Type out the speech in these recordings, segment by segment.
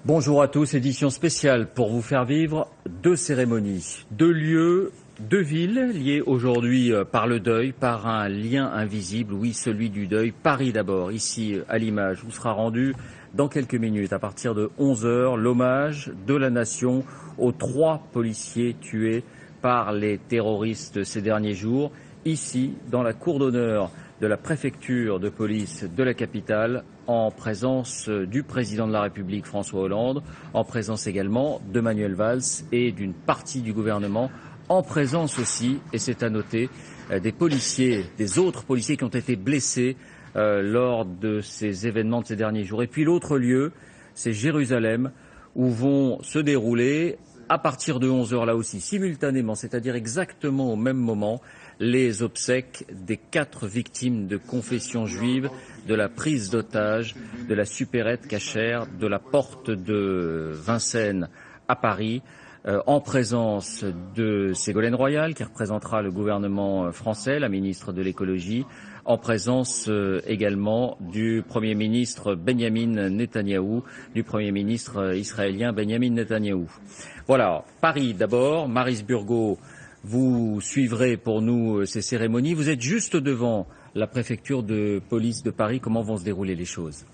Bonjour à tous, édition spéciale pour vous faire vivre deux cérémonies, deux lieux, deux villes liées aujourd'hui par le deuil, par un lien invisible, oui celui du deuil. Paris d'abord, ici à l'image, vous sera rendu dans quelques minutes à partir de 11h, l'hommage de la nation aux 3 policiers tués par les terroristes ces derniers jours, ici dans la cour d'honneur de la préfecture de police de la capitale, en présence du président de la République François Hollande, en présence également de Manuel Valls et d'une partie du gouvernement, en présence aussi, et c'est à noter, des policiers, des autres policiers qui ont été blessés lors de ces événements de ces derniers jours. Et puis l'autre lieu, c'est Jérusalem, où vont se dérouler, à partir de 11h là aussi, simultanément, c'est-à-dire exactement au même moment, les obsèques des 4 victimes de confession juive, de la prise d'otage, de la supérette cachère, de la porte de Vincennes à Paris, en présence de Ségolène Royal, qui représentera le gouvernement français, la ministre de l'écologie, en présence également du Premier ministre Benyamin Netanyahou, du Premier ministre israélien Benyamin Netanyahou. Voilà, Paris d'abord, Maryse Burgot, vous suivrez pour nous ces cérémonies. Vous êtes juste devant la préfecture de police de Paris. Comment vont se dérouler les choses?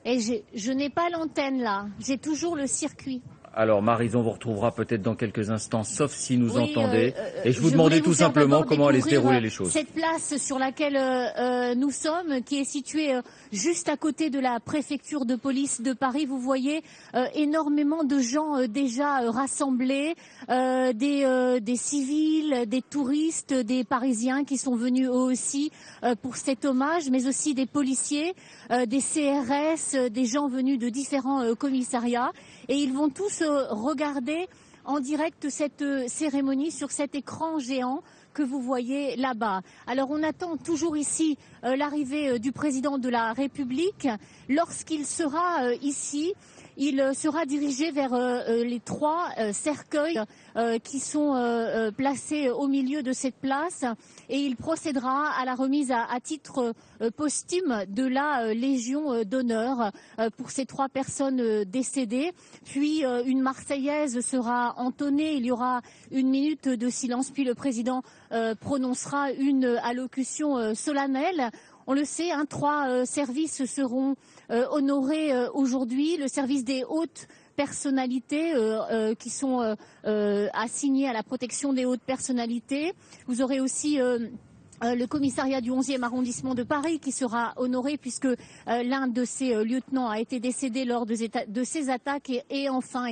Et je n'ai pas l'antenne là, j'ai toujours le circuit. Alors Maryse, on vous retrouvera peut-être dans quelques instants, sauf si nous oui, entendez. Et je vous demandais tout simplement comment allaient se dérouler les choses. Cette place sur laquelle nous sommes, qui est située juste à côté de la préfecture de police de Paris, vous voyez énormément de gens déjà rassemblés, des civils, des touristes, des Parisiens qui sont venus eux aussi pour cet hommage, mais aussi des policiers, des CRS, des gens venus de différents commissariats. Et ils vont tous regarder en direct cette cérémonie sur cet écran géant que vous voyez là-bas. Alors on attend toujours ici l'arrivée du président de la République. Lorsqu'il sera ici, il sera dirigé vers les 3 cercueils qui sont placés au milieu de cette place et il procédera à la remise à titre posthume de la Légion d'honneur pour ces 3 personnes décédées. Puis une Marseillaise sera entonnée, il y aura 1 minute de silence, puis le président prononcera une allocution solennelle. On le sait, 3 services seront honorés aujourd'hui. Le service des hautes personnalités qui sont assignées à la protection des hautes personnalités. Vous aurez aussi le commissariat du 11e arrondissement de Paris qui sera honoré puisque l'un de ses lieutenants a été décédé lors de ces attaques et enfin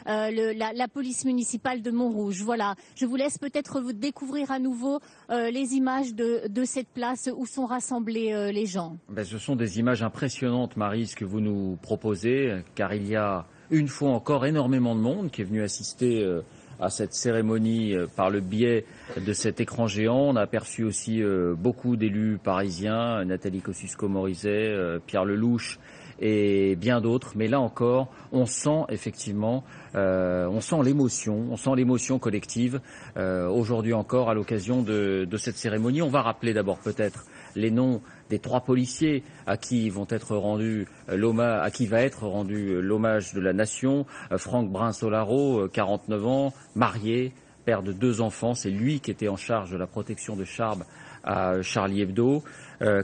la police municipale de Montrouge. Voilà, je vous laisse peut-être vous découvrir à nouveau les images de cette place où sont rassemblés les gens. Ce sont des images impressionnantes, Maryse, que vous nous proposez, car il y a une fois encore énormément de monde qui est venu assister à cette cérémonie par le biais de cet écran géant. On a aperçu aussi beaucoup d'élus parisiens, Nathalie Kosciusko-Morizet, Pierre Lelouch et bien d'autres. Mais là encore, on sent effectivement, on sent l'émotion collective aujourd'hui encore à l'occasion de cette cérémonie. On va rappeler d'abord peut-être les noms des 3 policiers à qui va être rendu l'hommage de la nation. Franck Brun-Solaro, 49 ans, marié, père de 2 enfants. C'est lui qui était en charge de la protection de Charb à Charlie Hebdo.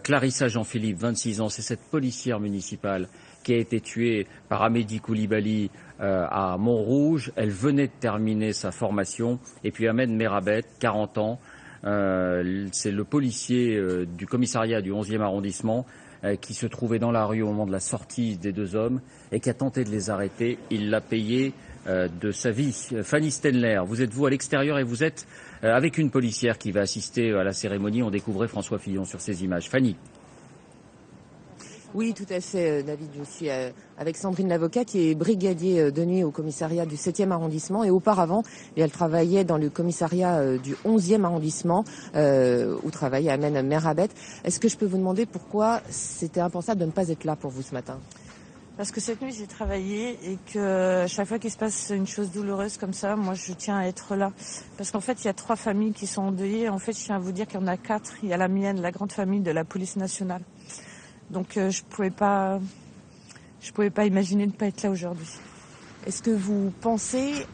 Clarissa Jean-Philippe, 26 ans, c'est cette policière municipale qui a été tuée par Amédi Koulibaly à Montrouge. Elle venait de terminer sa formation. Et puis Ahmed Merabet, 40 ans. C'est le policier du commissariat du 11e arrondissement qui se trouvait dans la rue au moment de la sortie des 2 hommes et qui a tenté de les arrêter. Il l'a payé de sa vie. Fanny Stenler, vous êtes vous à l'extérieur et vous êtes avec une policière qui va assister à la cérémonie. On découvrait François Fillon sur ces images. Fanny. Oui, tout à fait, David. Je suis avec Sandrine Lavocat, qui est brigadier de nuit au commissariat du 7e arrondissement. Et auparavant, elle travaillait dans le commissariat du 11e arrondissement, où travaillait Ahmed Merabet. Est-ce que je peux vous demander pourquoi c'était impensable de ne pas être là pour vous ce matin? Parce que cette nuit, j'ai travaillé et que chaque fois qu'il se passe une chose douloureuse comme ça, moi, je tiens à être là. Parce qu'en fait, il y a 3 familles qui sont endeuillées. En fait, je tiens à vous dire qu'il y en a 4. Il y a la mienne, la grande famille de la police nationale. Donc, je pouvais pas je pouvais pas imaginer de pas être là aujourd'hui. Est-ce que vous pensez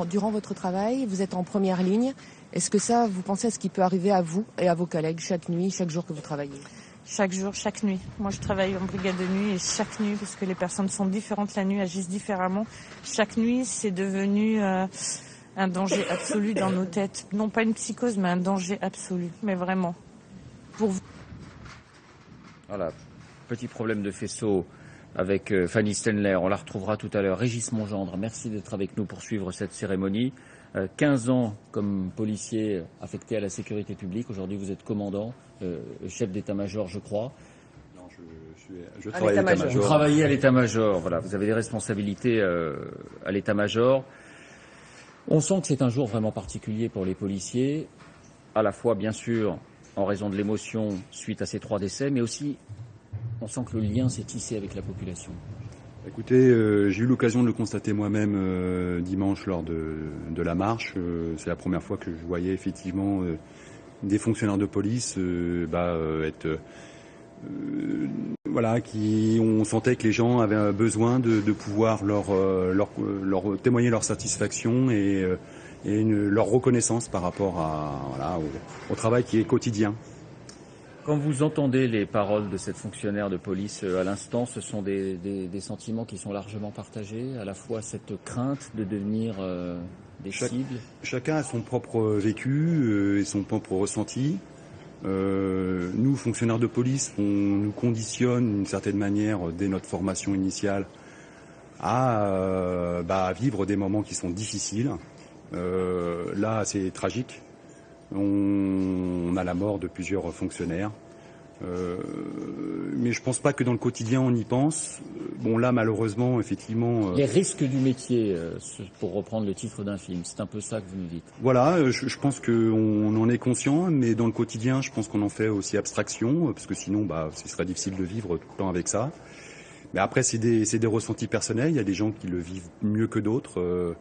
durant votre travail, vous êtes en première ligne, est-ce que ça, vous pensez à ce qui peut arriver à vous et à vos collègues chaque nuit, chaque jour que vous travaillez? Chaque jour, chaque nuit. Moi, je travaille en brigade de nuit et chaque nuit, parce que les personnes sont différentes la nuit, agissent différemment. Chaque nuit, c'est devenu un danger absolu dans nos têtes. Non pas une psychose, mais un danger absolu. Mais vraiment. Pour vous. Voilà, petit problème de faisceau avec Fanny Stenler. On la retrouvera tout à l'heure. Régis Mongendre, merci d'être avec nous pour suivre cette cérémonie. 15 ans comme policier affecté à la sécurité publique. Aujourd'hui, vous êtes commandant, chef d'état-major, je crois. Non, je travaille à l'état-major. Vous travaillez à l'état-major. Voilà, vous avez des responsabilités à l'état-major. On sent que c'est un jour vraiment particulier pour les policiers, à la fois, bien sûr, en raison de l'émotion suite à ces 3 décès, mais aussi, on sent que le lien s'est tissé avec la population. Écoutez, j'ai eu l'occasion de le constater moi-même dimanche lors de la marche. C'est la première fois que je voyais effectivement des fonctionnaires de police être... on sentait que les gens avaient besoin de pouvoir leur témoigner leur satisfaction et leur reconnaissance par rapport au travail qui est quotidien. Quand vous entendez les paroles de cette fonctionnaire de police à l'instant, ce sont des sentiments qui sont largement partagés, à la fois cette crainte de devenir des cibles. Chacun a son propre vécu et son propre ressenti. Nous, fonctionnaires de police, on nous conditionne d'une certaine manière dès notre formation initiale à vivre des moments qui sont difficiles. Là, c'est tragique. On a la mort de plusieurs fonctionnaires. Mais je pense pas que dans le quotidien on y pense. Bon là malheureusement effectivement... Les risques du métier, pour reprendre le titre d'un film, c'est un peu ça que vous nous dites. Voilà, je pense qu'on en est conscient, mais dans le quotidien je pense qu'on en fait aussi abstraction, parce que sinon ce serait difficile de vivre tout le temps avec ça. Mais après c'est des ressentis personnels, il y a des gens qui le vivent mieux que d'autres.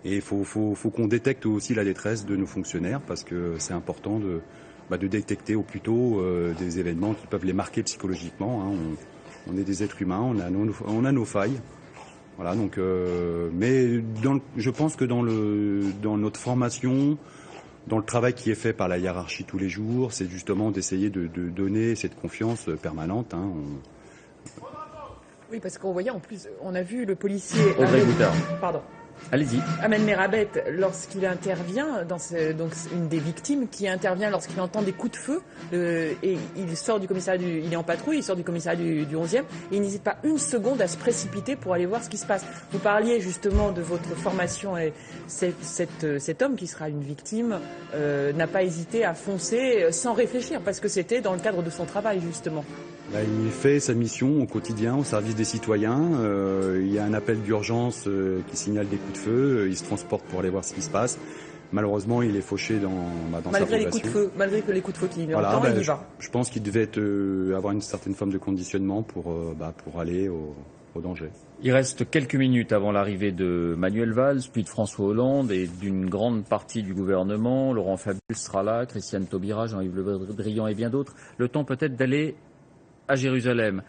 Et il faut qu'on détecte aussi la détresse de nos fonctionnaires parce que c'est important de détecter au plus tôt des événements qui peuvent les marquer psychologiquement. Hein. On est des êtres humains, on a nos failles. Voilà, donc, mais je pense que dans notre formation, dans le travail qui est fait par la hiérarchie tous les jours, c'est justement d'essayer de donner cette confiance permanente. Hein. Oui, parce qu'on voyait en plus, on a vu le policier... Audrey Boutard. Pardon. Allez-y. Ahmed Merabet, lorsqu'il intervient, donc une des victimes qui intervient lorsqu'il entend des coups de feu, et il sort du commissariat, il est en patrouille, il sort du commissariat du 11e, et il n'hésite pas une seconde à se précipiter pour aller voir ce qui se passe. Vous parliez justement de votre formation, et cet homme qui sera une victime n'a pas hésité à foncer sans réfléchir, parce que c'était dans le cadre de son travail justement. Il fait sa mission au quotidien, au service des citoyens. Il y a un appel d'urgence qui signale des coups de feu. Il se transporte pour aller voir ce qui se passe. Malheureusement, il est fauché dans sa formation. Malgré les coups de feu qu'il entend, il y va. Je pense qu'il devait avoir une certaine forme de conditionnement pour aller au danger. Il reste quelques minutes avant l'arrivée de Manuel Valls, puis de François Hollande et d'une grande partie du gouvernement. Laurent Fabius sera là, Christiane Taubira, Jean-Yves Le Drian et bien d'autres. Le temps peut-être d'aller à Jérusalem.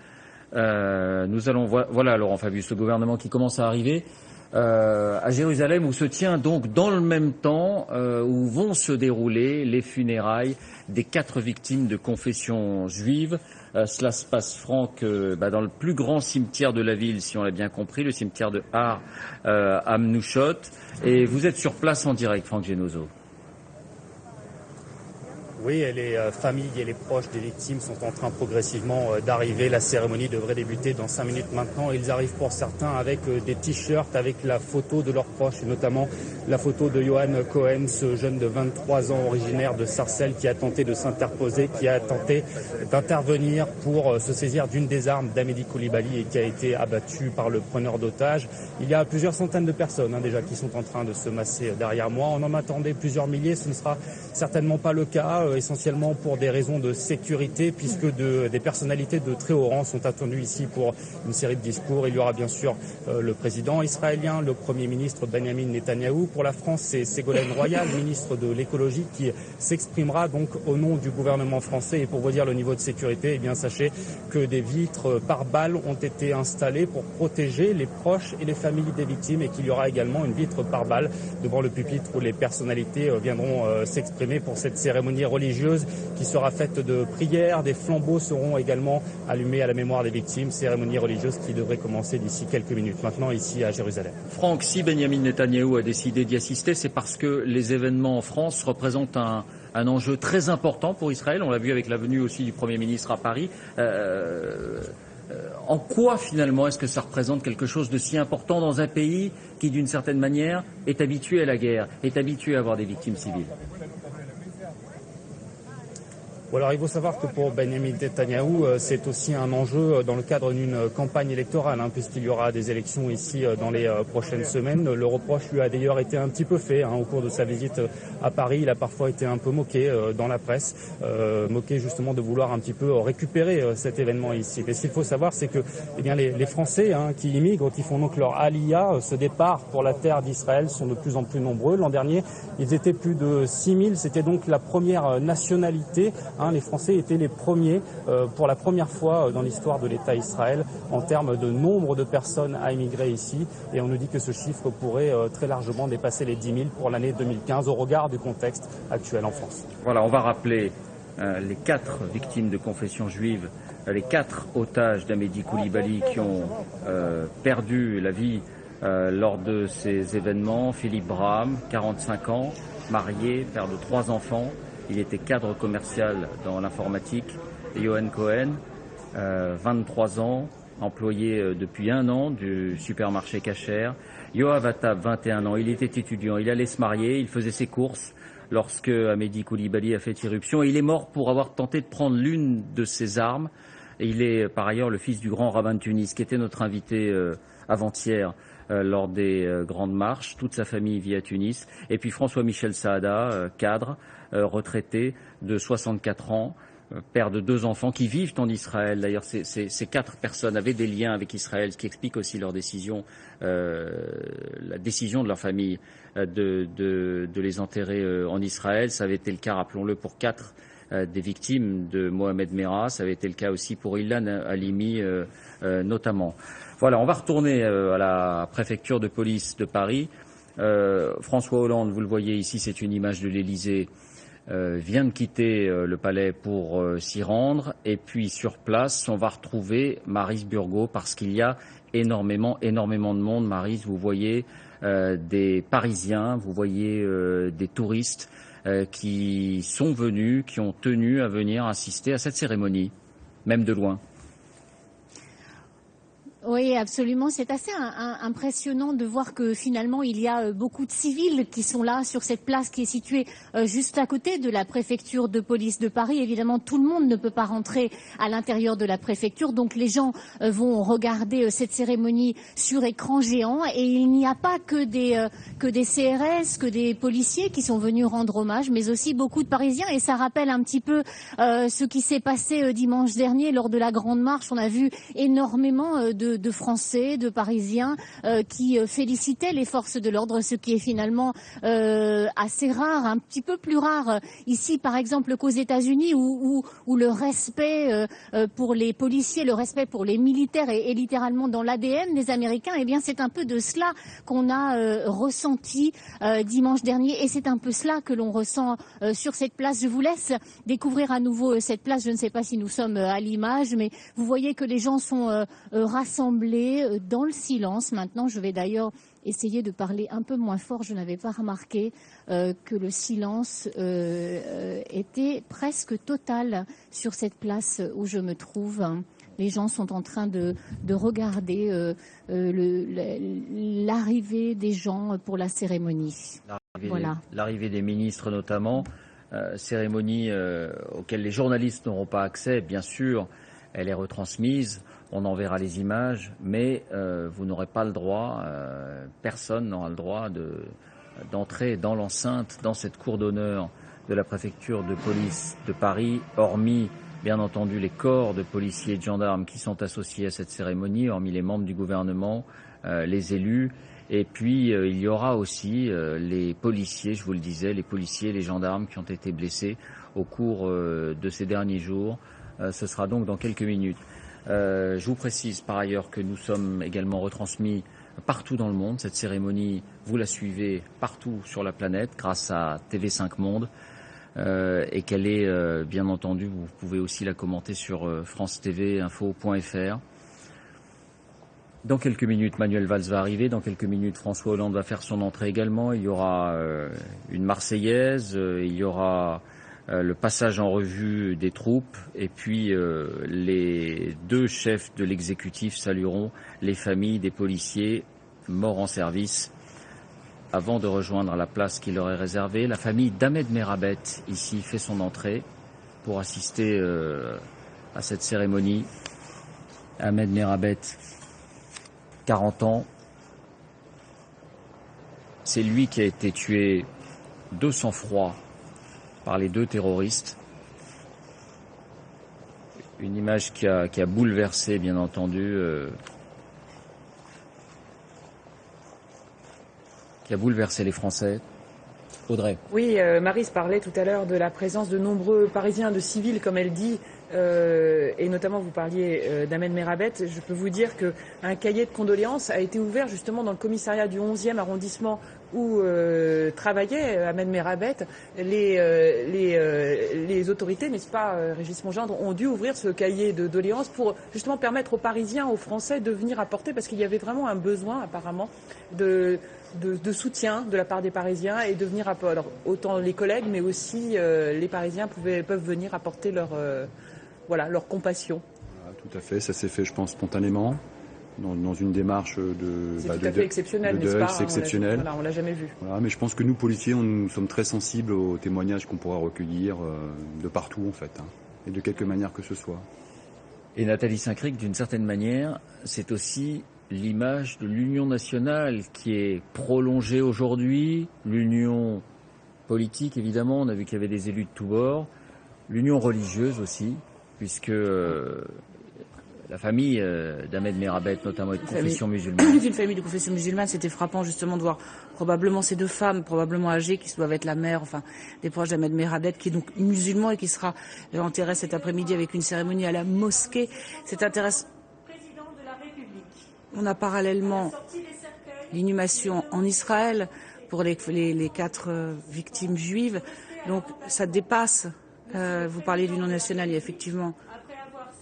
Nous allons voilà Laurent Fabius, le gouvernement qui commence à arriver à Jérusalem, où se tient donc dans le même temps où vont se dérouler les funérailles des 4 victimes de confession juive. Cela se passe, Franck, dans le plus grand cimetière de la ville, si on l'a bien compris, le cimetière de Har Hamnouchot. Et vous êtes sur place en direct, Franck Genozo. Oui, et les familles et les proches des victimes sont en train progressivement d'arriver. La cérémonie devrait débuter dans 5 minutes maintenant. Ils arrivent pour certains avec des t-shirts, avec la photo de leurs proches, et notamment la photo de Yohan Cohen, ce jeune de 23 ans originaire de Sarcelles qui a tenté de s'interposer, qui a tenté d'intervenir pour se saisir d'une des armes d'Amédi Koulibaly et qui a été abattu par le preneur d'otages. Il y a plusieurs centaines de personnes déjà qui sont en train de se masser derrière moi. On en attendait plusieurs milliers, ce ne sera certainement pas le cas. essentiellement pour des raisons de sécurité, puisque des personnalités de très haut rang sont attendues ici pour une série de discours. Il y aura bien sûr le président israélien, le Premier ministre Benjamin Netanyahou. Pour la France, c'est Ségolène Royal, ministre de l'écologie, qui s'exprimera donc au nom du gouvernement français. Et pour vous dire le niveau de sécurité, eh bien sachez que des vitres pare-balles ont été installées pour protéger les proches et les familles des victimes, et qu'il y aura également une vitre pare-balles devant le pupitre où les personnalités viendront s'exprimer pour cette cérémonie religieuse qui sera faite de prières. Des flambeaux seront également allumés à la mémoire des victimes, cérémonie religieuse qui devrait commencer d'ici quelques minutes maintenant ici à Jérusalem. Franck, si Benjamin Netanyahou a décidé d'y assister, c'est parce que les événements en France représentent un enjeu très important pour Israël. On l'a vu avec la venue aussi du Premier ministre à Paris. En quoi, finalement, est-ce que ça représente quelque chose de si important dans un pays qui, d'une certaine manière, est habitué à la guerre, est habitué à avoir des victimes civiles ? Alors, il faut savoir que pour Benjamin Netanyahou, c'est aussi un enjeu dans le cadre d'une campagne électorale, puisqu'il y aura des élections ici dans les prochaines semaines. Le reproche lui a d'ailleurs été un petit peu fait au cours de sa visite à Paris. Il a parfois été un peu moqué dans la presse, moqué justement de vouloir un petit peu récupérer cet événement ici. Mais ce qu'il faut savoir, c'est que les Français qui immigrent, qui font donc leur aliyah, ce départ pour la terre d'Israël, sont de plus en plus nombreux. L'an dernier, ils étaient plus de 6 000. C'était donc la première nationalité. Les Français étaient les premiers pour la première fois dans l'histoire de l'État Israël en termes de nombre de personnes à immigrer ici. Et on nous dit que ce chiffre pourrait très largement dépasser les 10 000 pour l'année 2015 au regard du contexte actuel en France. Voilà, on va rappeler les 4 victimes de confession juive, les 4 otages d'Amédi Koulibaly qui ont perdu la vie lors de ces événements. Philippe Braham, 45 ans, marié, père de 3 enfants. Il était cadre commercial dans l'informatique. Yohan Cohen, 23 ans, employé depuis 1 an du supermarché Kasher. Yoav Attab, 21 ans, il était étudiant, il allait se marier, il faisait ses courses lorsque Amédi Koulibaly a fait irruption. Et il est mort pour avoir tenté de prendre l'une de ses armes. Et il est par ailleurs le fils du grand rabbin de Tunis, qui était notre invité avant-hier lors des grandes marches. Toute sa famille vit à Tunis. Et puis François-Michel Saada, cadre, retraité de 64 ans, père de 2 enfants qui vivent en Israël. D'ailleurs, ces 4 personnes avaient des liens avec Israël, ce qui explique aussi leur décision, la décision de leur famille de les enterrer en Israël. Ça avait été le cas, rappelons-le, pour 4 des victimes de Mohamed Merah. Ça avait été le cas aussi pour Ilan Halimi notamment. Voilà, on va retourner à la préfecture de police de Paris. François Hollande, vous le voyez ici, c'est une image de l'Élysée, vient de quitter le palais pour s'y rendre. Et puis sur place, on va retrouver Maryse Burgot parce qu'il y a énormément de monde. Maryse, vous voyez des Parisiens, vous voyez des touristes qui sont venus, qui ont tenu à venir assister à cette cérémonie, même de loin. Oui, absolument. C'est assez impressionnant de voir que finalement il y a beaucoup de civils qui sont là sur cette place qui est située juste à côté de la préfecture de police de Paris. Évidemment, tout le monde ne peut pas rentrer à l'intérieur de la préfecture, donc les gens vont regarder cette cérémonie sur écran géant. Et il n'y a pas que des CRS, que des policiers qui sont venus rendre hommage, mais aussi beaucoup de Parisiens. Et ça rappelle un petit peu ce qui s'est passé dimanche dernier lors de la Grande Marche. On a vu énormément de Français, de Parisiens qui félicitaient les forces de l'ordre, ce qui est finalement assez rare, un petit peu plus rare ici par exemple qu'aux États-Unis où le respect pour les policiers, le respect pour les militaires est littéralement dans l'ADN des Américains. Eh bien c'est un peu de cela qu'on a ressenti dimanche dernier et c'est un peu cela que l'on ressent sur cette place. Je vous laisse découvrir à nouveau cette place. Je ne sais pas si nous sommes à l'image, mais vous voyez que les gens sont rassemblés dans le silence. Maintenant, je vais d'ailleurs essayer de parler un peu moins fort. Je n'avais pas remarqué que le silence était presque total sur cette place où je me trouve. Les gens sont en train de regarder l'arrivée des gens pour la cérémonie. L'arrivée des ministres notamment, cérémonie auquel les journalistes n'auront pas accès, bien sûr. Elle est retransmise, on enverra les images, mais vous n'aurez pas le droit, personne n'aura le droit d'entrer dans l'enceinte, dans cette cour d'honneur de la préfecture de police de Paris, hormis bien entendu les corps de policiers et de gendarmes qui sont associés à cette cérémonie, hormis les membres du gouvernement, les élus. Et puis il y aura aussi les policiers, je vous le disais, les policiers et les gendarmes qui ont été blessés au cours de ces derniers jours. Ce sera donc dans quelques minutes. Je vous précise par ailleurs que nous sommes également retransmis partout dans le monde. Cette cérémonie, vous la suivez partout sur la planète grâce à TV5 Monde et qu'elle est, bien entendu, vous pouvez aussi la commenter sur France TV Info.fr. Dans quelques minutes, Manuel Valls va arriver. Dans quelques minutes, François Hollande va faire son entrée également. Il y aura une Marseillaise, il y aura le passage en revue des troupes. Et puis, les deux chefs de l'exécutif salueront les familles des policiers morts en service avant de rejoindre la place qui leur est réservée. La famille d'Ahmed Merabet, ici, fait son entrée pour assister à cette cérémonie. Ahmed Merabet, 40 ans. C'est lui qui a été tué de sang-froid par les deux terroristes. Une image qui a bouleversé, bien entendu, qui a bouleversé les Français. Audrey. Oui, Maryse parlait tout à l'heure de la présence de nombreux Parisiens, de civils, comme elle dit, et notamment vous parliez d'Ahmed Merabet. Je peux vous dire qu'un cahier de condoléances a été ouvert justement dans le commissariat du 11e arrondissement où travaillait Ahmed Merabet. Les autorités, n'est-ce pas, Régis Mongendre, ont dû ouvrir ce cahier de doléances pour justement permettre aux Parisiens, aux Français de venir apporter, parce qu'il y avait vraiment un besoin apparemment de soutien de la part des Parisiens et de venir apporter, alors autant les collègues mais aussi les Parisiens peuvent venir apporter leur compassion. Voilà, tout à fait, ça s'est fait je pense spontanément dans une démarche de c'est tout à fait exceptionnel, n'est-ce pas? C'est exceptionnel. On l'a jamais vu. Voilà, mais je pense que nous policiers nous sommes très sensibles aux témoignages qu'on pourra recueillir de partout en fait, hein, et de quelque manière que ce soit. Et Nathalie Saint-Cric, d'une certaine manière, c'est aussi l'image de l'union nationale qui est prolongée aujourd'hui, l'union politique évidemment, on a vu qu'il y avait des élus de tous bords, l'union religieuse aussi, puisque la famille d'Ahmed Merabet notamment est de confession musulmane. Une famille de confession musulmane, c'était frappant justement de voir probablement ces deux femmes, probablement âgées, qui doivent être la mère, enfin des proches d'Ahmed Merabet, qui est donc musulman et qui sera enterré cet après-midi avec une cérémonie à la mosquée. C'est intéressant. On a parallèlement l'inhumation en Israël pour les 4 victimes juives. Donc ça dépasse, vous parlez d'union nationale, il y a effectivement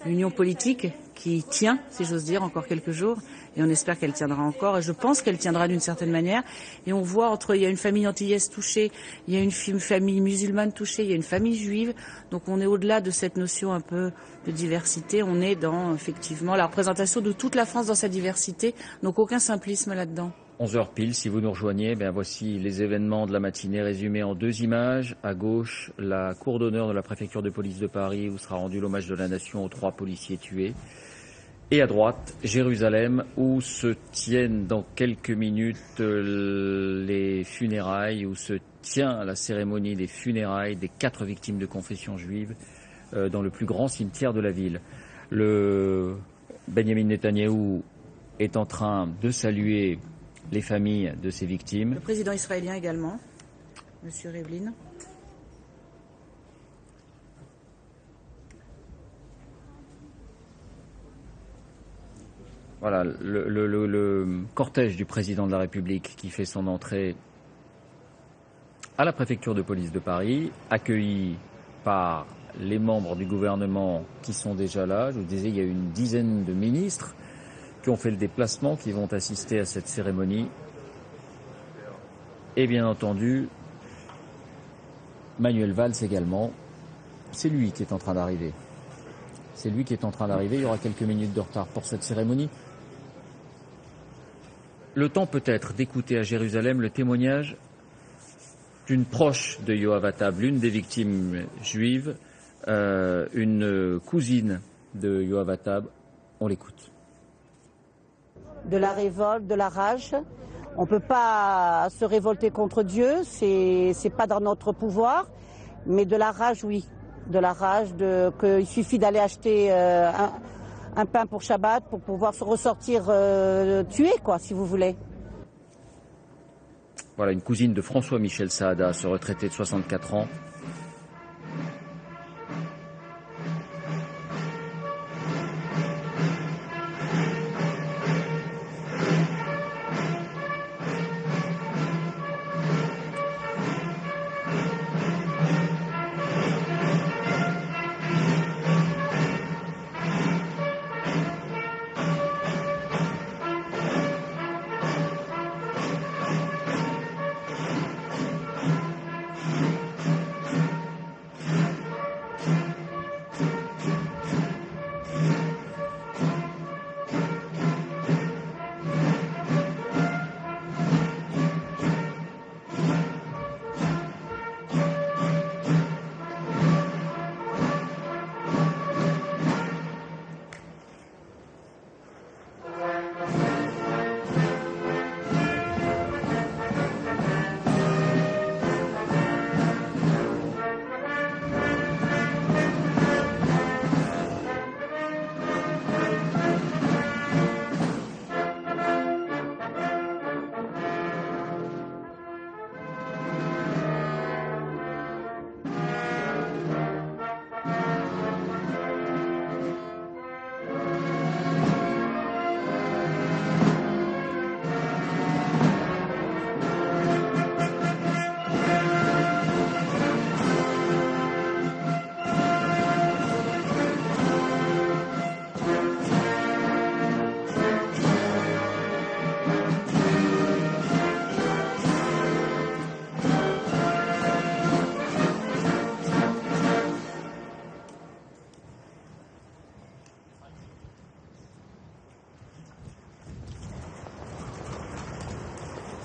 l'union politique qui tient, si j'ose dire, encore quelques jours. Et on espère qu'elle tiendra encore. Et je pense qu'elle tiendra d'une certaine manière. Et on voit il y a une famille antillaise touchée, il y a une famille musulmane touchée, il y a une famille juive. Donc on est au-delà de cette notion un peu de diversité. On est dans, effectivement, la représentation de toute la France dans sa diversité. Donc aucun simplisme là-dedans. 11h pile, si vous nous rejoignez, voici les événements de la matinée résumés en 2 images. À gauche, la cour d'honneur de la préfecture de police de Paris où sera rendu l'hommage de la nation aux 3 policiers tués. Et à droite, Jérusalem, où se tiennent dans quelques minutes les funérailles, où se tient la cérémonie des funérailles des 4 victimes de confession juive dans le plus grand cimetière de la ville. Le Benjamin Netanyahou est en train de saluer les familles de ces victimes. Le président israélien également, M. Rivlin. Voilà, le cortège du président de la République qui fait son entrée à la préfecture de police de Paris, accueilli par les membres du gouvernement qui sont déjà là. Je vous disais, il y a une dizaine de ministres qui ont fait le déplacement, qui vont assister à cette cérémonie. Et bien entendu, Manuel Valls également. C'est lui qui est en train d'arriver. C'est lui qui est en train d'arriver. Il y aura quelques minutes de retard pour cette cérémonie. Le temps peut-être d'écouter à Jérusalem le témoignage d'une proche de Yoav Attab, l'une des victimes juives, une cousine de Yoav Attab. On l'écoute. De la révolte, de la rage. On ne peut pas se révolter contre Dieu, c'est pas dans notre pouvoir. Mais de la rage, oui. De la rage, qu'il suffit d'aller acheter un pain pour Shabbat pour pouvoir se ressortir tué, quoi, si vous voulez. Voilà une cousine de François-Michel Saada, ce retraité de 64 ans.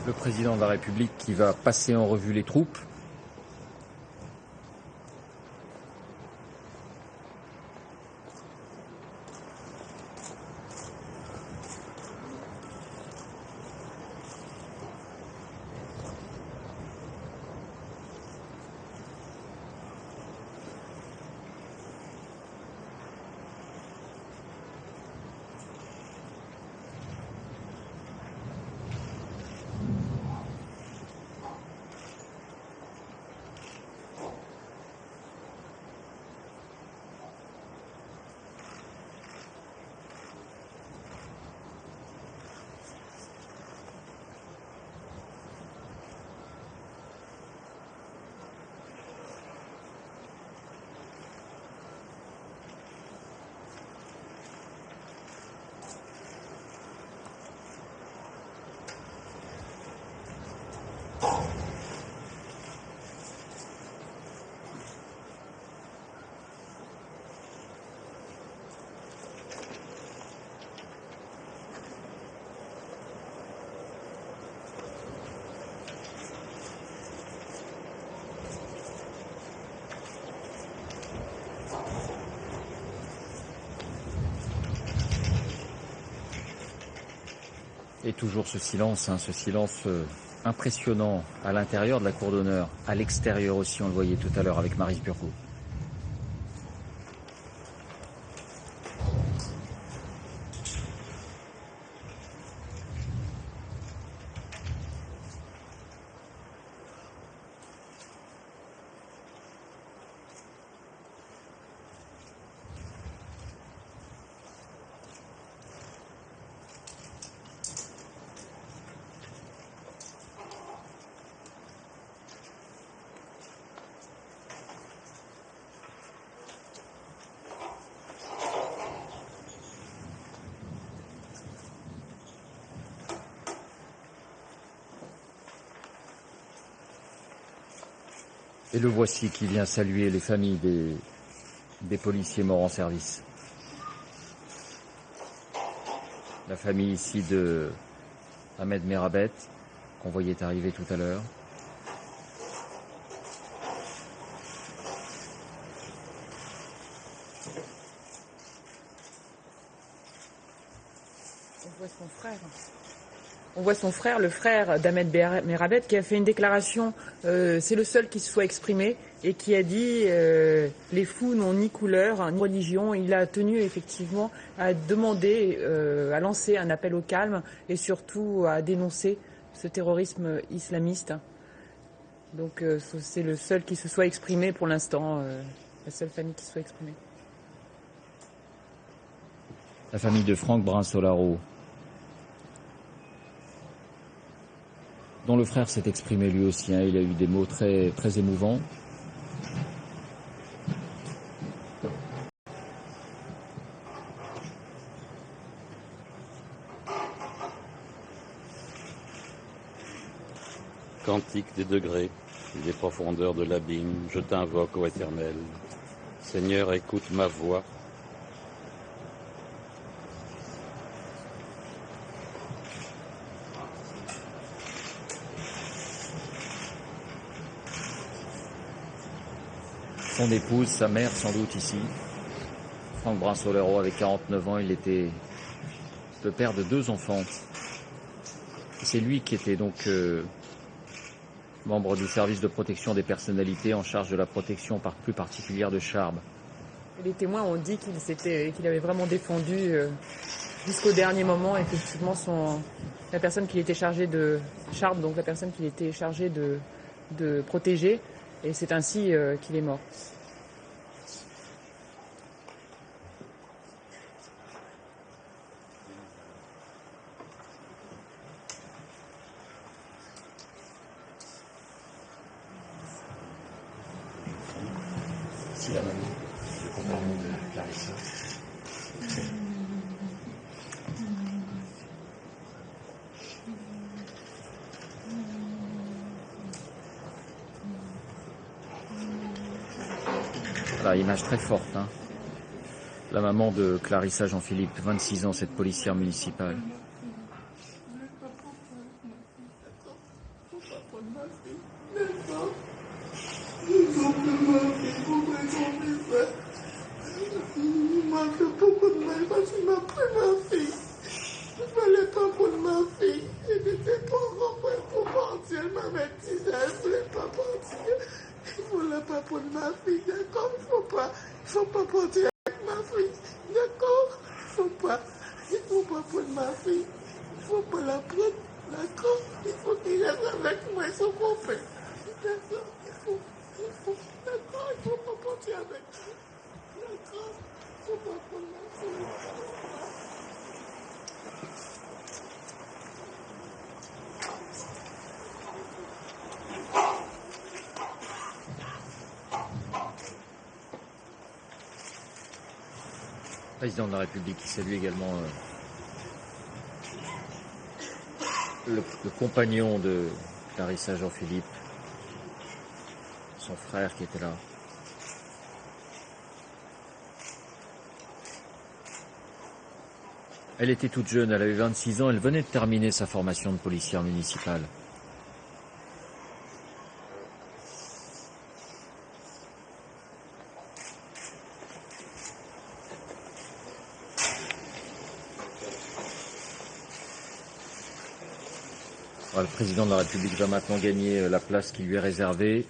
Le président de la République qui va passer en revue les troupes. Et toujours ce silence impressionnant à l'intérieur de la cour d'honneur, à l'extérieur aussi, on le voyait tout à l'heure avec Maryse Burgot. Et le voici qui vient saluer les familles des policiers morts en service. La famille ici de Ahmed Merabet, qu'on voyait arriver tout à l'heure. On voit son frère. On voit son frère, le frère d'Ahmed Merabet, qui a fait une déclaration, c'est le seul qui se soit exprimé, et qui a dit les fous n'ont ni couleur, ni religion. Il a tenu effectivement à demander, à lancer un appel au calme, et surtout à dénoncer ce terrorisme islamiste. Donc c'est le seul qui se soit exprimé pour l'instant, la seule famille qui se soit exprimée. La famille de Franck Brin-Solaro, dont le frère s'est exprimé lui aussi, il a eu des mots très, très émouvants. Cantique des degrés et des profondeurs de l'abîme, je t'invoque, ô Éternel. Seigneur, écoute ma voix. Son épouse, sa mère sans doute ici. Franck Brin-Solaro avait 49 ans, il était le père de 2 enfants. C'est lui qui était donc membre du service de protection des personnalités en charge de la protection plus particulière de Charb. Les témoins ont dit qu'il avait vraiment défendu jusqu'au dernier moment, effectivement, la personne qu'il était chargé de Charb, donc la personne qu'il était chargé de protéger, et c'est ainsi qu'il est mort. C'est la mamie, le compagnon de Clarissa. Voilà, image très forte. La maman de Clarissa Jean-Philippe, 26 ans, cette policière municipale. Président de la République qui salue également le compagnon de Clarissa Jean-Philippe, son frère qui était là. Elle était toute jeune, elle avait 26 ans, elle venait de terminer sa formation de policière municipale. Le président de la République va maintenant gagner la place qui lui est réservée.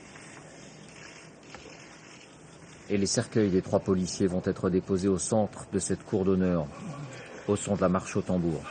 Et les cercueils des 3 policiers vont être déposés au centre de cette cour d'honneur, au son de la marche au tambour.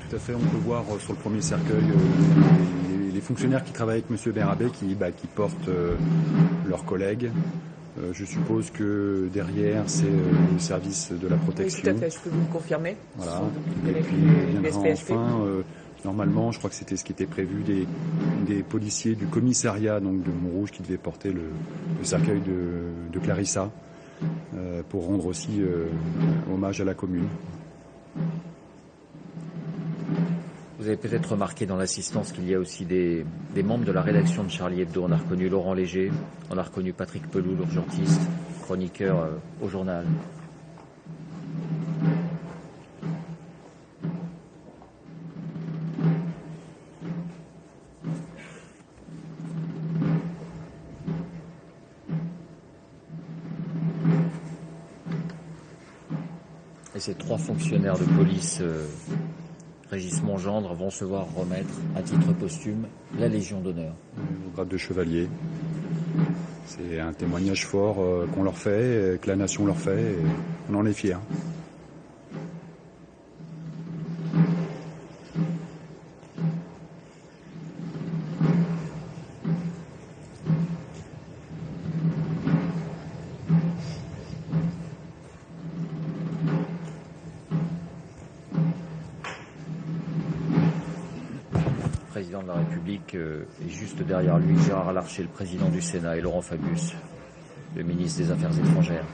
Tout à fait, on peut voir sur le premier cercueil les fonctionnaires qui travaillent avec M. Bérabé qui portent leurs collègues. Je suppose que derrière, c'est le service de la protection. Oui, tout à fait, je peux vous le confirmer. Voilà. Et puis, viendra enfin, normalement, je crois que c'était ce qui était prévu, des policiers du commissariat donc de Montrouge qui devaient porter le cercueil de Clarissa pour rendre aussi hommage à la commune. Vous avez peut-être remarqué dans l'assistance qu'il y a aussi des membres de la rédaction de Charlie Hebdo. On a reconnu Laurent Léger, on a reconnu Patrick Pelou, l'urgentiste, chroniqueur au journal. Et ces 3 fonctionnaires de police Régis Mongendre vont se voir remettre à titre posthume la Légion d'honneur. Au grade de chevalier. C'est un témoignage fort qu'on leur fait, que la nation leur fait, et on en est fiers. Le président de la République est juste derrière lui, Gérard Larcher, le président du Sénat, et Laurent Fabius, le ministre des Affaires étrangères.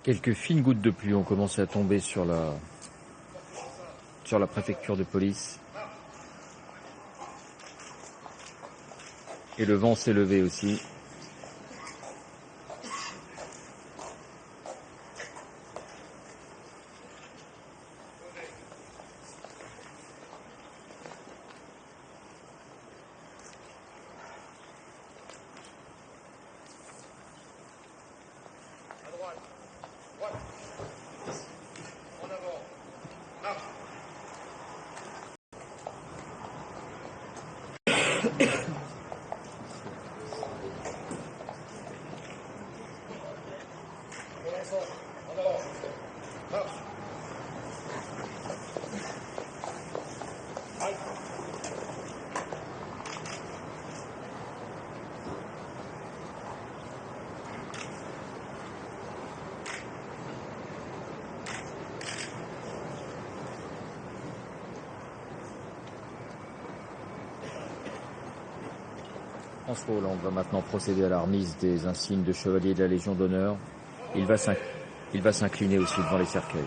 Quelques fines gouttes de pluie ont commencé à tomber sur la préfecture de police. Et le vent s'est levé aussi. François Hollande va maintenant procéder à la remise des insignes de chevalier de la Légion d'honneur. Il va s'incliner aussi devant les cercueils.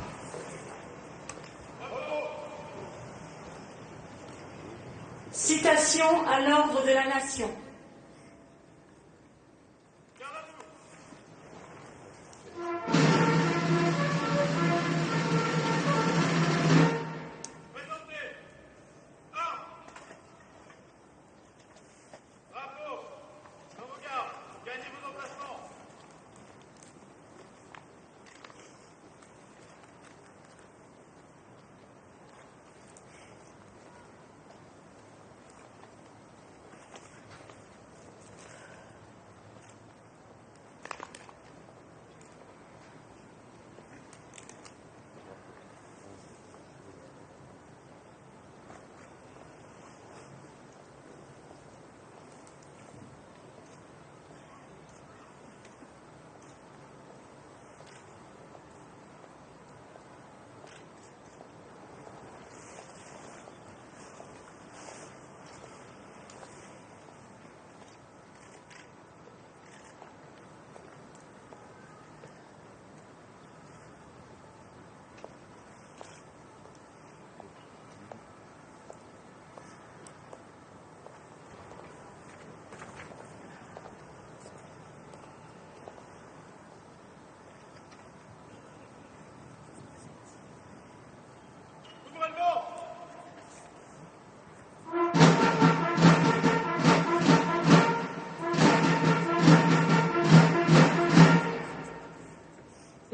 Citation à l'ordre de la nation.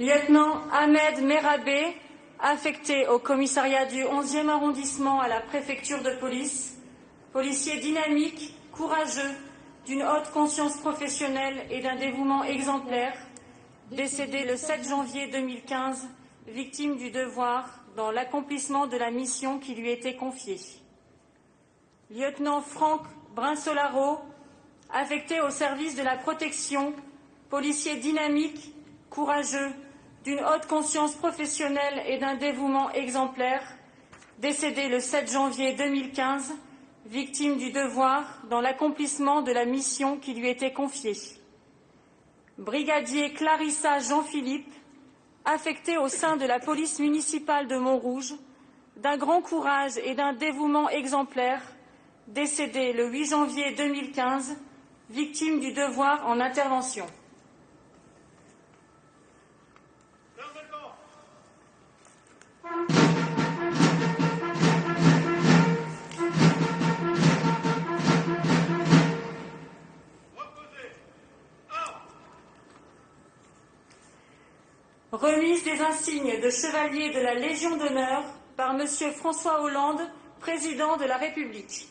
Lieutenant Ahmed Merabé, affecté au commissariat du 11e arrondissement à la préfecture de police, policier dynamique, courageux, d'une haute conscience professionnelle et d'un dévouement exemplaire, décédé le 7 janvier 2015, victime du devoir dans l'accomplissement de la mission qui lui était confiée. Lieutenant Franck Brinsolaro, affecté au service de la protection, policier dynamique, courageux, d'une haute conscience professionnelle et d'un dévouement exemplaire, décédé le 7 janvier 2015, victime du devoir dans l'accomplissement de la mission qui lui était confiée. Brigadier Clarissa Jean-Philippe, affecté au sein de la police municipale de Montrouge, d'un grand courage et d'un dévouement exemplaire, décédé le 8 janvier 2015, victime du devoir en intervention. Remise des insignes de chevalier de la Légion d'honneur par Monsieur François Hollande, président de la République.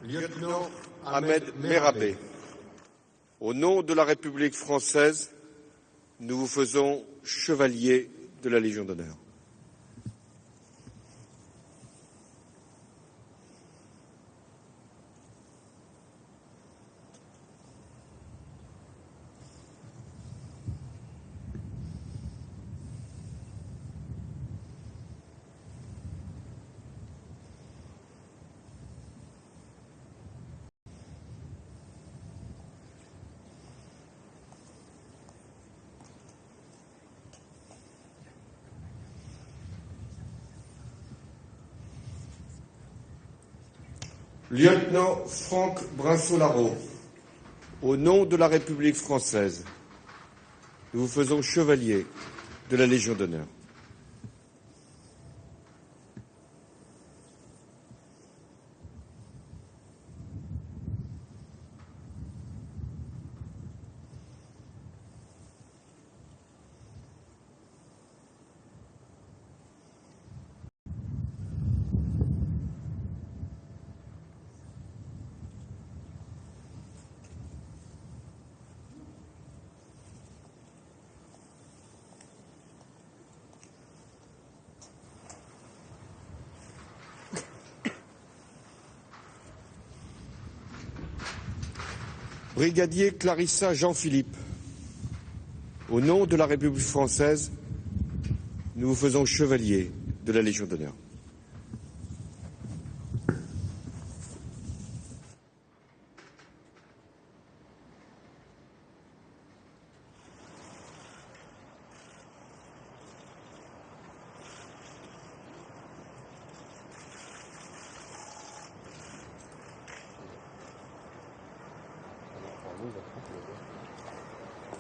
Lieutenant Ahmed Merabé, au nom de la République française, nous vous faisons chevalier de la Légion d'honneur. Lieutenant Franck Brinceau-Larreau, au nom de la République française, nous vous faisons chevalier de la Légion d'honneur. Brigadier Clarissa Jean-Philippe, au nom de la République française, nous vous faisons chevalier de la Légion d'honneur.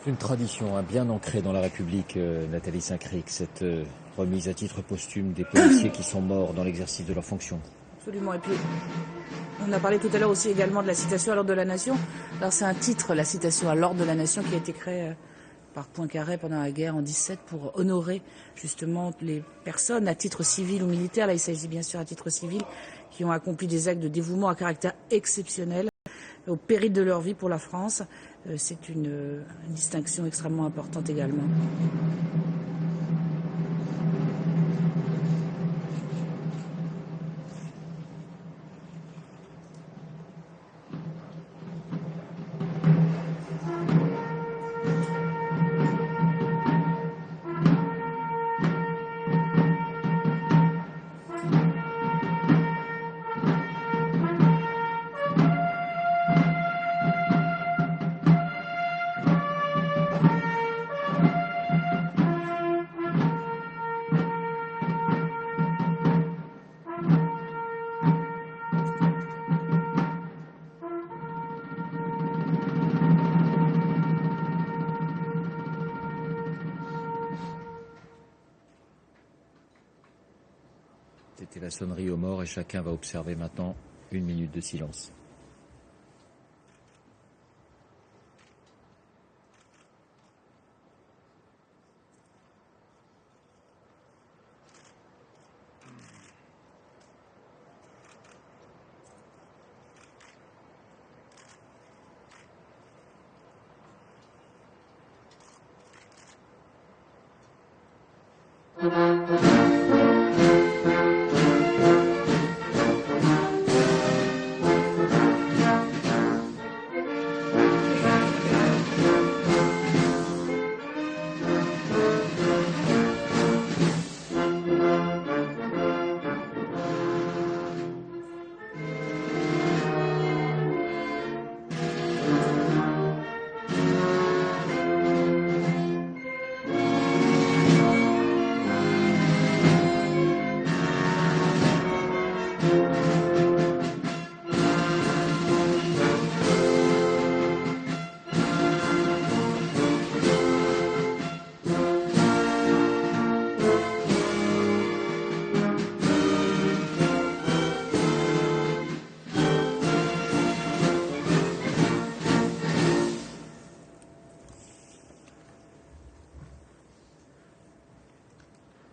Une tradition bien ancrée dans la République, Nathalie Saint-Cric, cette remise à titre posthume des policiers qui sont morts dans l'exercice de leurs fonctions. Absolument. Et puis, on a parlé tout à l'heure aussi également de la citation à l'ordre de la Nation. Alors c'est un titre, la citation à l'ordre de la Nation, qui a été créé par Poincaré pendant la guerre en 17 pour honorer justement les personnes à titre civil ou militaire. Là, il s'agit bien sûr à titre civil qui ont accompli des actes de dévouement à caractère exceptionnel au péril de leur vie pour la France. C'est une distinction extrêmement importante également. C'était la sonnerie aux morts et chacun va observer maintenant 1 minute de silence.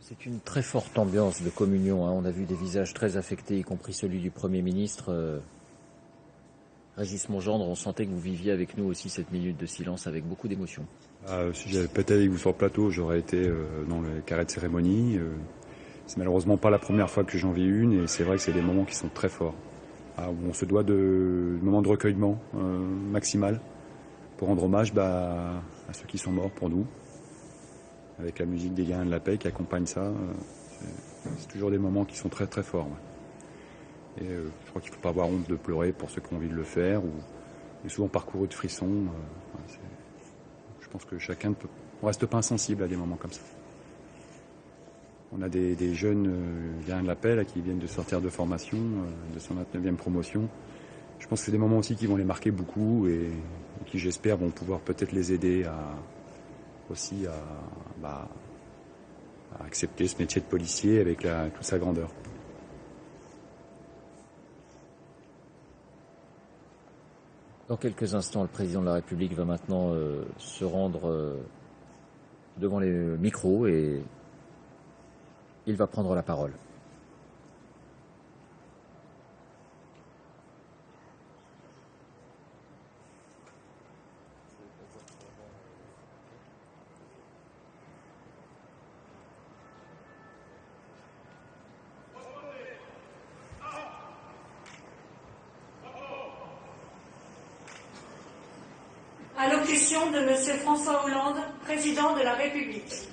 C'est une très forte ambiance de communion. On a vu des visages très affectés, y compris celui du Premier ministre. Régis Mongendre, on sentait que vous viviez avec nous aussi cette minute de silence avec beaucoup d'émotion. Si j'avais pas été avec vous sur le plateau, j'aurais été dans le carré de cérémonie. C'est malheureusement pas la première fois que j'en vis une et c'est vrai que c'est des moments qui sont très forts. Où on se doit de moments de recueillement maximal pour rendre hommage à ceux qui sont morts pour nous. Avec la musique des Gardiens de la Paix qui accompagne ça, c'est toujours des moments qui sont très très forts. Ouais. Et je crois qu'il ne faut pas avoir honte de pleurer pour ceux qui ont envie de le faire, ou souvent parcouru de frissons. Je pense que chacun ne reste pas insensible à des moments comme ça. On a des jeunes, vient de l'appel, qui viennent de sortir de formation, de son 29e promotion. Je pense que c'est des moments aussi qui vont les marquer beaucoup et qui, j'espère, vont pouvoir peut-être les aider à accepter ce métier de policier avec toute sa grandeur. Dans quelques instants, le président de la République va maintenant se rendre devant les micros et il va prendre la parole. Allocution de Monsieur François Hollande, président de la République.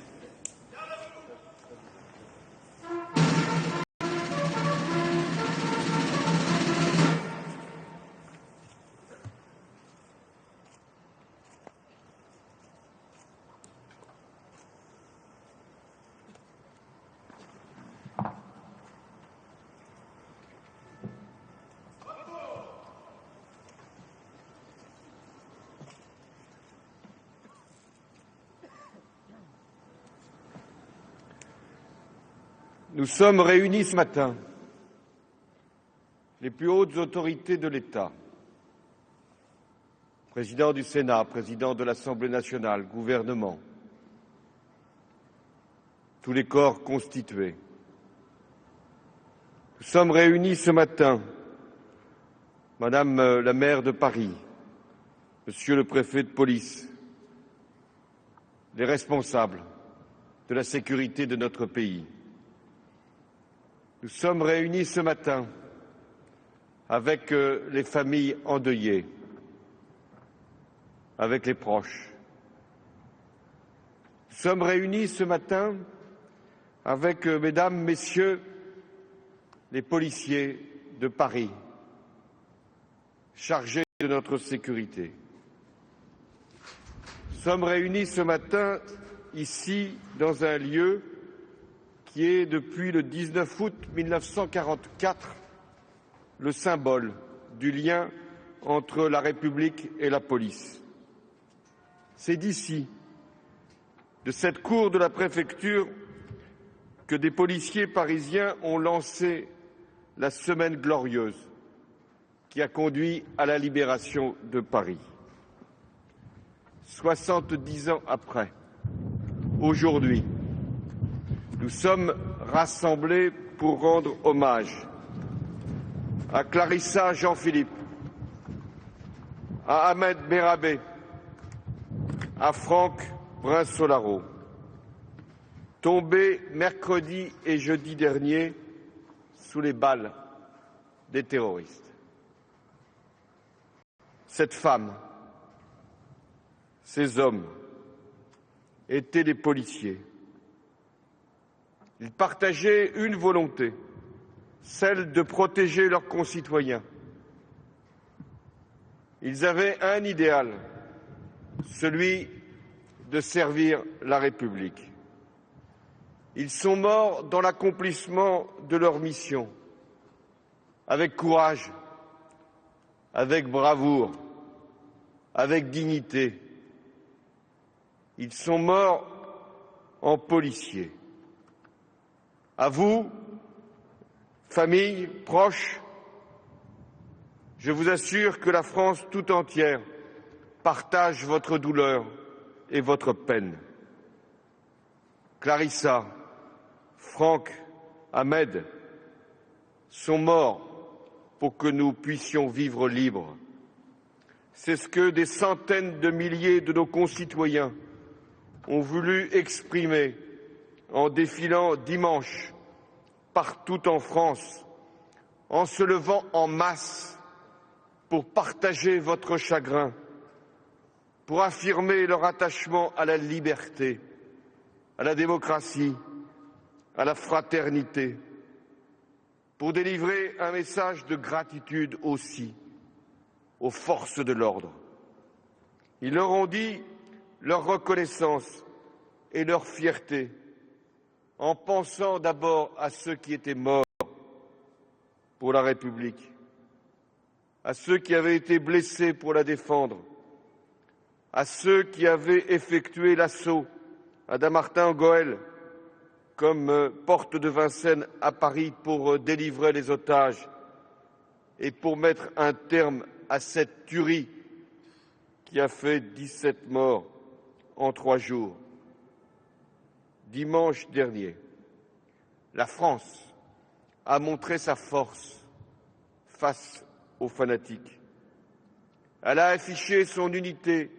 Nous sommes réunis ce matin, les plus hautes autorités de l'État, président du Sénat, président de l'Assemblée nationale, gouvernement, tous les corps constitués. Nous sommes réunis ce matin, Madame la maire de Paris, Monsieur le préfet de police, les responsables de la sécurité de notre pays. Nous sommes réunis ce matin avec les familles endeuillées, avec les proches. Nous sommes réunis ce matin avec, mesdames, messieurs, les policiers de Paris, chargés de notre sécurité. Nous sommes réunis ce matin ici dans un lieu qui est, depuis le 19 août 1944, le symbole du lien entre la République et la police. C'est d'ici, de cette cour de la préfecture, que des policiers parisiens ont lancé la Semaine glorieuse qui a conduit à la libération de Paris. 70 ans après, aujourd'hui, nous sommes rassemblés pour rendre hommage à Clarissa Jean-Philippe, à Ahmed Merabé, à Franck Brun-Solaro, tombés mercredi et jeudi dernier sous les balles des terroristes. Cette femme, ces hommes étaient des policiers. Ils partageaient une volonté, celle de protéger leurs concitoyens. Ils avaient un idéal, celui de servir la République. Ils sont morts dans l'accomplissement de leur mission, avec courage, avec bravoure, avec dignité. Ils sont morts en policiers. À vous, familles, proches, je vous assure que la France tout entière partage votre douleur et votre peine. Clarissa, Franck, Ahmed sont morts pour que nous puissions vivre libres. C'est ce que des centaines de milliers de nos concitoyens ont voulu exprimer en défilant dimanche partout en France, en se levant en masse pour partager votre chagrin, pour affirmer leur attachement à la liberté, à la démocratie, à la fraternité, pour délivrer un message de gratitude aussi aux forces de l'ordre. Ils leur ont dit leur reconnaissance et leur fierté en pensant d'abord à ceux qui étaient morts pour la République, à ceux qui avaient été blessés pour la défendre, à ceux qui avaient effectué l'assaut à Dammartin-Goël comme porte de Vincennes à Paris pour délivrer les otages et pour mettre un terme à cette tuerie qui a fait 17 morts en 3 jours. Dimanche dernier, la France a montré sa force face aux fanatiques. Elle a affiché son unité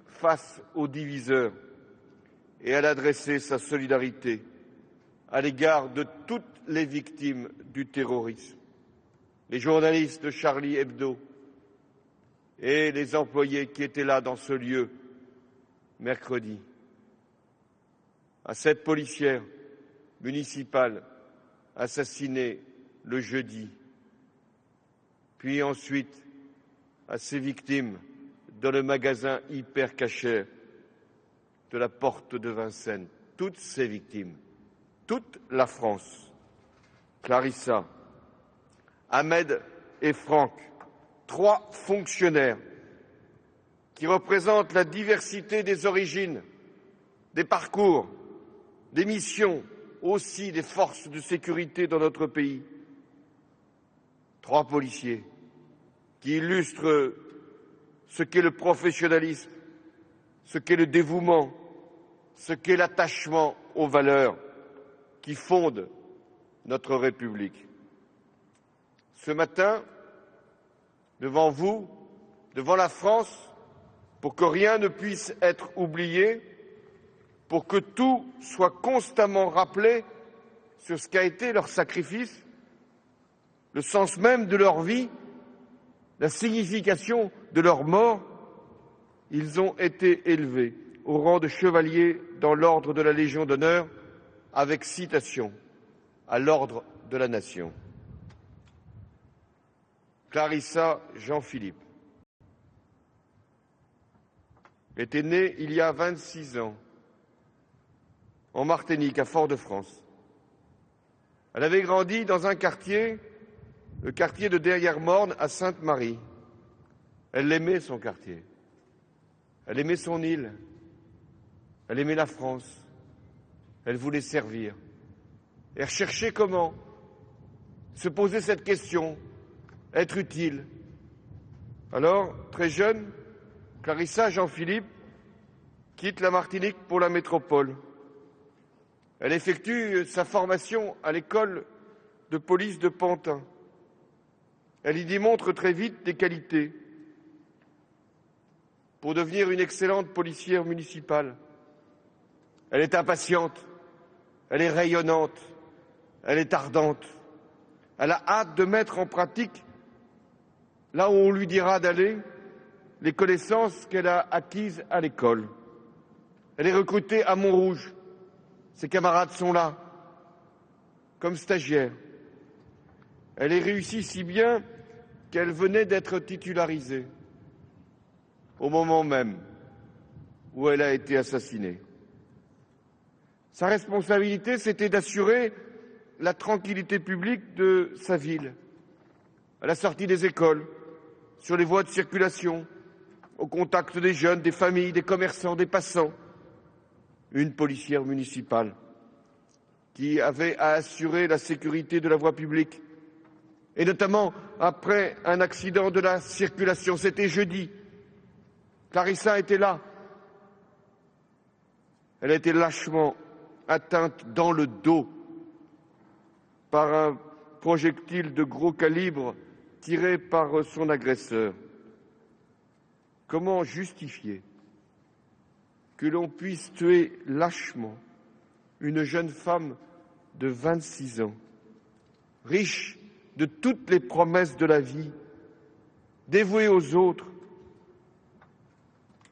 face aux diviseurs et elle a adressé sa solidarité à l'égard de toutes les victimes du terrorisme, les journalistes de Charlie Hebdo et les employés qui étaient là dans ce lieu mercredi, à cette policière municipale assassinée le jeudi, puis ensuite à ces victimes dans le magasin hyper cacher de la porte de Vincennes. Toutes ces victimes, toute la France, Clarissa, Ahmed et Franck, 3 fonctionnaires qui représentent la diversité des origines, des parcours, des missions, aussi des forces de sécurité dans notre pays. 3 policiers qui illustrent ce qu'est le professionnalisme, ce qu'est le dévouement, ce qu'est l'attachement aux valeurs qui fondent notre République. Ce matin, devant vous, devant la France, pour que rien ne puisse être oublié, pour que tout soit constamment rappelé sur ce qu'a été leur sacrifice, le sens même de leur vie, la signification de leur mort, ils ont été élevés au rang de chevaliers dans l'ordre de la Légion d'honneur avec citation à l'ordre de la Nation. Clarissa Jean-Philippe était née il y a 26 ans en Martinique, à Fort-de-France. Elle avait grandi dans un quartier, le quartier de Derrière-Morne à Sainte-Marie. Elle aimait son quartier, elle aimait son île, elle aimait la France, elle voulait servir. Elle recherchait comment se poser cette question, être utile. Alors, très jeune, Clarissa Jean-Philippe quitte la Martinique pour la métropole. Elle effectue sa formation à l'école de police de Pantin. Elle y démontre très vite des qualités pour devenir une excellente policière municipale. Elle est impatiente, elle est rayonnante, elle est ardente. Elle a hâte de mettre en pratique, là où on lui dira d'aller, les connaissances qu'elle a acquises à l'école. Elle est recrutée à Montrouge. Ses camarades sont là, comme stagiaire. Elle est réussie si bien qu'elle venait d'être titularisée au moment même où elle a été assassinée. Sa responsabilité, c'était d'assurer la tranquillité publique de sa ville, à la sortie des écoles, sur les voies de circulation, au contact des jeunes, des familles, des commerçants, des passants. Une policière municipale qui avait à assurer la sécurité de la voie publique, et notamment après un accident de la circulation. C'était jeudi. Clarissa était là. Elle a été lâchement atteinte dans le dos par un projectile de gros calibre tiré par son agresseur. Comment justifier que l'on puisse tuer lâchement une jeune femme de 26 ans, riche de toutes les promesses de la vie, dévouée aux autres?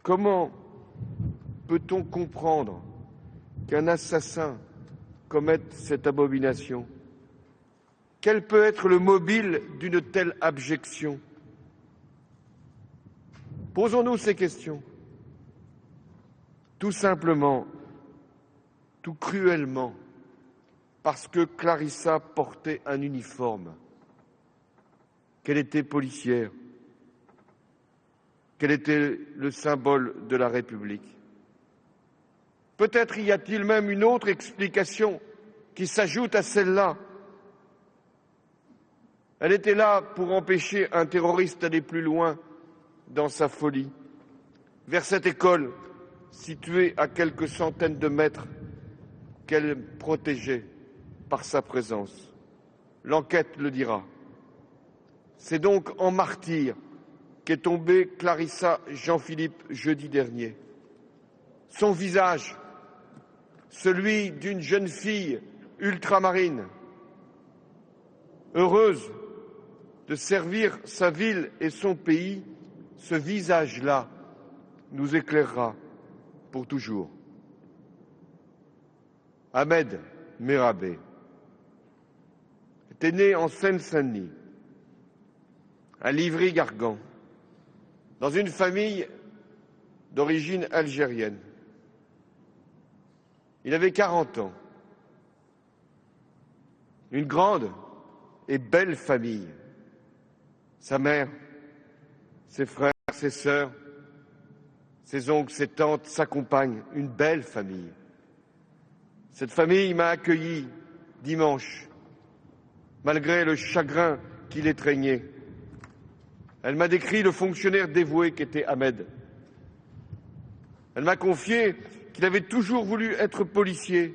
Comment peut-on comprendre qu'un assassin commette cette abomination? Quel peut être le mobile d'une telle abjection? Posons-nous ces questions. Tout simplement, tout cruellement, parce que Clarissa portait un uniforme, qu'elle était policière, qu'elle était le symbole de la République. Peut-être y a-t-il même une autre explication qui s'ajoute à celle-là. Elle était là pour empêcher un terroriste d'aller plus loin dans sa folie, vers cette école située à quelques centaines de mètres qu'elle protégeait par sa présence. L'enquête le dira. C'est donc en martyr qu'est tombée Clarissa Jean-Philippe jeudi dernier. Son visage, celui d'une jeune fille ultramarine, heureuse de servir sa ville et son pays, ce visage-là nous éclairera pour toujours. Ahmed Merabé était né en Seine-Saint-Denis, à Livry-Gargan, dans une famille d'origine algérienne. Il avait 40 ans. Une grande et belle famille. Sa mère, ses frères, ses sœurs, ses oncles, ses tantes, sa compagne. Une belle famille. Cette famille m'a accueilli dimanche, malgré le chagrin qui l'étreignait. Elle m'a décrit le fonctionnaire dévoué qu'était Ahmed. Elle m'a confié qu'il avait toujours voulu être policier,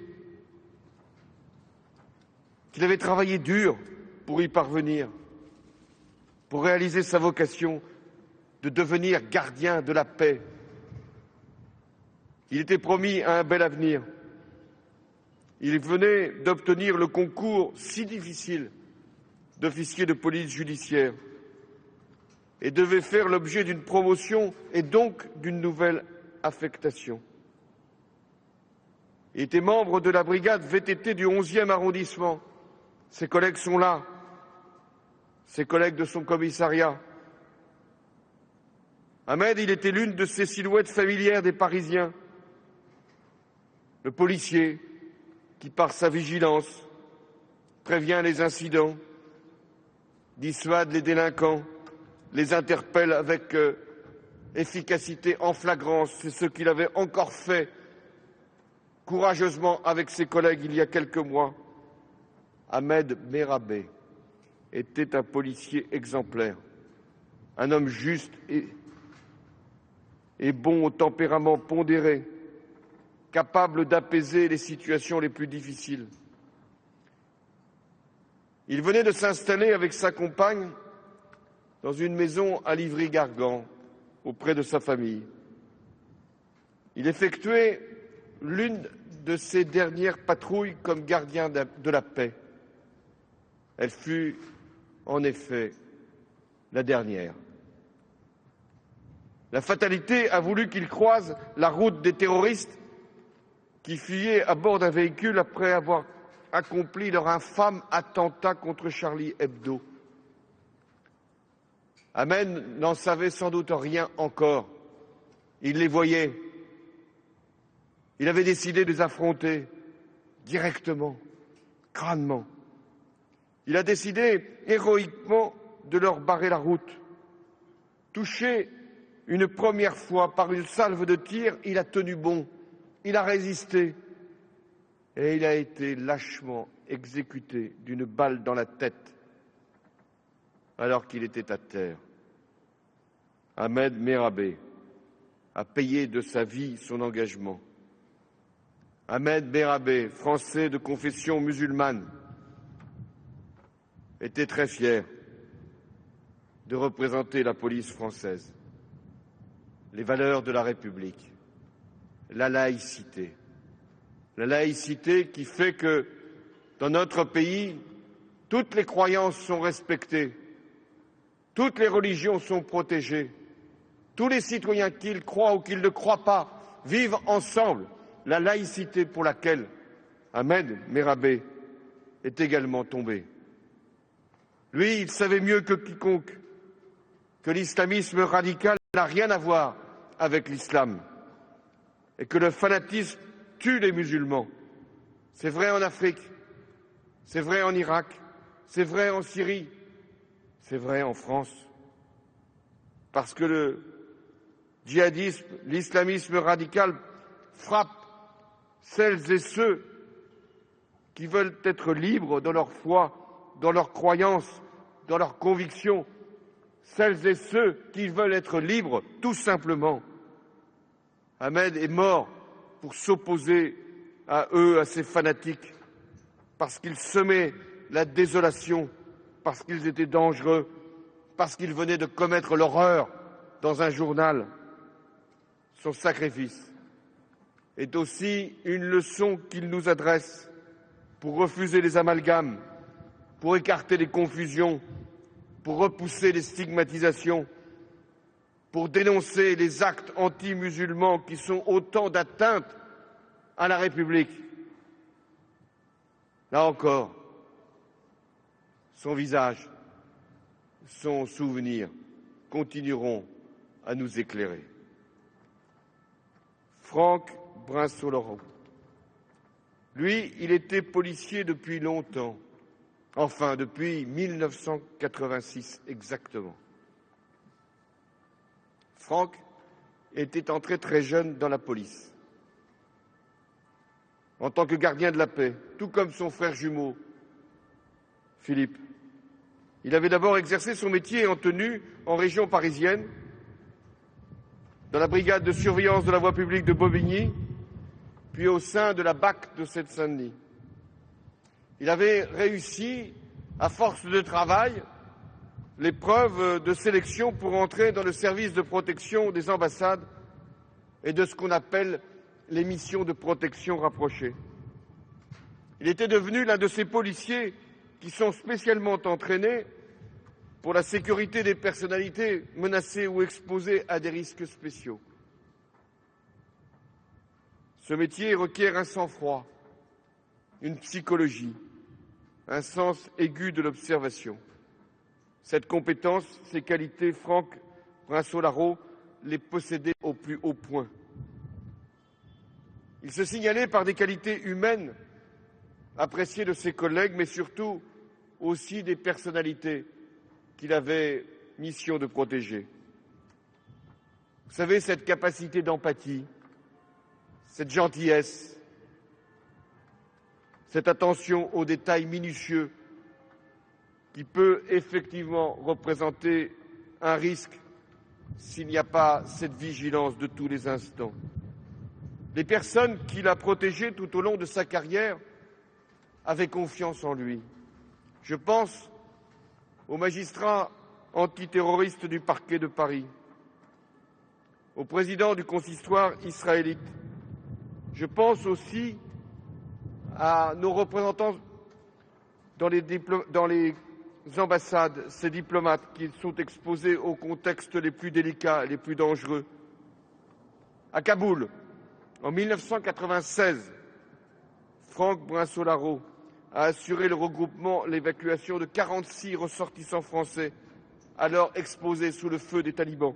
qu'il avait travaillé dur pour y parvenir, pour réaliser sa vocation de devenir gardien de la paix. Il était promis à un bel avenir. Il venait d'obtenir le concours si difficile d'officier de police judiciaire et devait faire l'objet d'une promotion et donc d'une nouvelle affectation. Il était membre de la brigade VTT du 11e arrondissement. Ses collègues sont là, ses collègues de son commissariat. Ahmed, il était l'une de ces silhouettes familières des Parisiens. Le policier qui, par sa vigilance, prévient les incidents, dissuade les délinquants, les interpelle avec efficacité en flagrance. C'est ce qu'il avait encore fait courageusement avec ses collègues il y a quelques mois. Ahmed Merabé était un policier exemplaire, un homme juste et bon au tempérament pondéré, capable d'apaiser les situations les plus difficiles. Il venait de s'installer avec sa compagne dans une maison à Livry-Gargan, auprès de sa famille. Il effectuait l'une de ses dernières patrouilles comme gardien de la paix. Elle fut, en effet, la dernière. La fatalité a voulu qu'il croise la route des terroristes qui fuyaient à bord d'un véhicule après avoir accompli leur infâme attentat contre Charlie Hebdo. Ahmed n'en savait sans doute rien encore. Il les voyait. Il avait décidé de les affronter directement, crânement. Il a décidé héroïquement de leur barrer la route. Touché une première fois par une salve de tir, il a tenu bon, il a résisté et il a été lâchement exécuté d'une balle dans la tête alors qu'il était à terre. Ahmed Merabé a payé de sa vie son engagement. Ahmed Merabé, français de confession musulmane, était très fier de représenter la police française, les valeurs de la République, la laïcité qui fait que dans notre pays, toutes les croyances sont respectées, toutes les religions sont protégées, tous les citoyens, qu'ils croient ou qu'ils ne croient pas, vivent ensemble. La laïcité pour laquelle Ahmed Merabé est également tombé. Lui, il savait mieux que quiconque que l'islamisme radical n'a rien à voir avec l'islam et que le fanatisme tue les musulmans. C'est vrai en Afrique, C'est vrai en Irak, c'est vrai en Syrie, c'est vrai en France. Parce que le djihadisme, l'islamisme radical frappe celles et ceux qui veulent être libres dans leur foi, dans leurs croyances, dans leurs convictions, celles et ceux qui veulent être libres tout simplement. Ahmed est mort pour s'opposer à eux, à ces fanatiques, parce qu'ils semaient la désolation, parce qu'ils étaient dangereux, parce qu'ils venaient de commettre l'horreur dans un journal. Son sacrifice est aussi une leçon qu'il nous adresse pour refuser les amalgames, pour écarter les confusions, pour repousser les stigmatisations, pour dénoncer les actes anti-musulmans qui sont autant d'atteintes à la République. Là encore, son visage, son souvenir continueront à nous éclairer. Franck Brinsault-Larault. Lui, il était policier depuis longtemps, enfin depuis 1986 exactement. Franck était entré très jeune dans la police, en tant que gardien de la paix, tout comme son frère jumeau, Philippe. Il avait d'abord exercé son métier en tenue en région parisienne, dans la brigade de surveillance de la voie publique de Bobigny, puis au sein de la BAC de Seine-Saint-Denis. Il avait réussi, à force de travail, l'épreuve de sélection pour entrer dans le service de protection des ambassades et de ce qu'on appelle les missions de protection rapprochée. Il était devenu l'un de ces policiers qui sont spécialement entraînés pour la sécurité des personnalités menacées ou exposées à des risques spéciaux. Ce métier requiert un sang-froid, une psychologie, un sens aigu de l'observation. Cette compétence, ces qualités, Franck Brinsault-Larault les possédait au plus haut point. Il se signalait par des qualités humaines appréciées de ses collègues, mais surtout aussi des personnalités qu'il avait mission de protéger. Vous savez, cette capacité d'empathie, cette gentillesse, cette attention aux détails minutieux qui peut effectivement représenter un risque s'il n'y a pas cette vigilance de tous les instants. Les personnes qu'il a protégées tout au long de sa carrière avaient confiance en lui. Je pense aux magistrats antiterroristes du parquet de Paris, au président du consistoire israélite. Je pense aussi à nos représentants dans les ambassades, ces diplomates qui sont exposés aux contextes les plus délicats et les plus dangereux. À Kaboul, en 1996, Franck Brinsault-Larault a assuré le regroupement, l'évacuation de 46 ressortissants français, alors exposés sous le feu des talibans.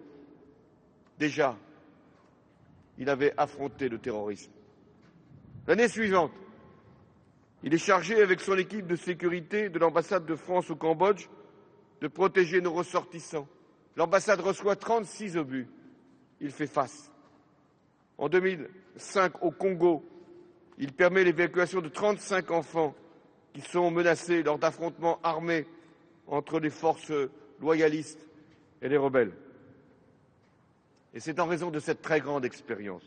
Déjà, il avait affronté le terrorisme. L'année suivante, il est chargé avec son équipe de sécurité de l'ambassade de France au Cambodge de protéger nos ressortissants. L'ambassade reçoit 36 obus. Il fait face. En 2005, au Congo, il permet l'évacuation de 35 enfants qui sont menacés lors d'affrontements armés entre les forces loyalistes et les rebelles. Et c'est en raison de cette très grande expérience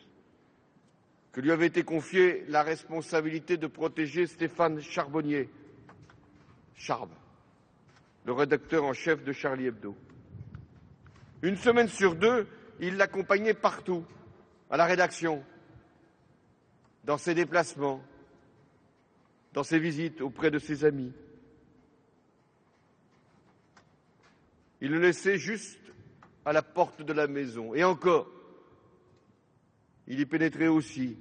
que lui avait été confiée la responsabilité de protéger Stéphane Charbonnier, Charb, le rédacteur en chef de Charlie Hebdo. Une semaine sur deux, il l'accompagnait partout, à la rédaction, dans ses déplacements, dans ses visites auprès de ses amis. Il le laissait juste à la porte de la maison. Et encore, il y pénétrait aussi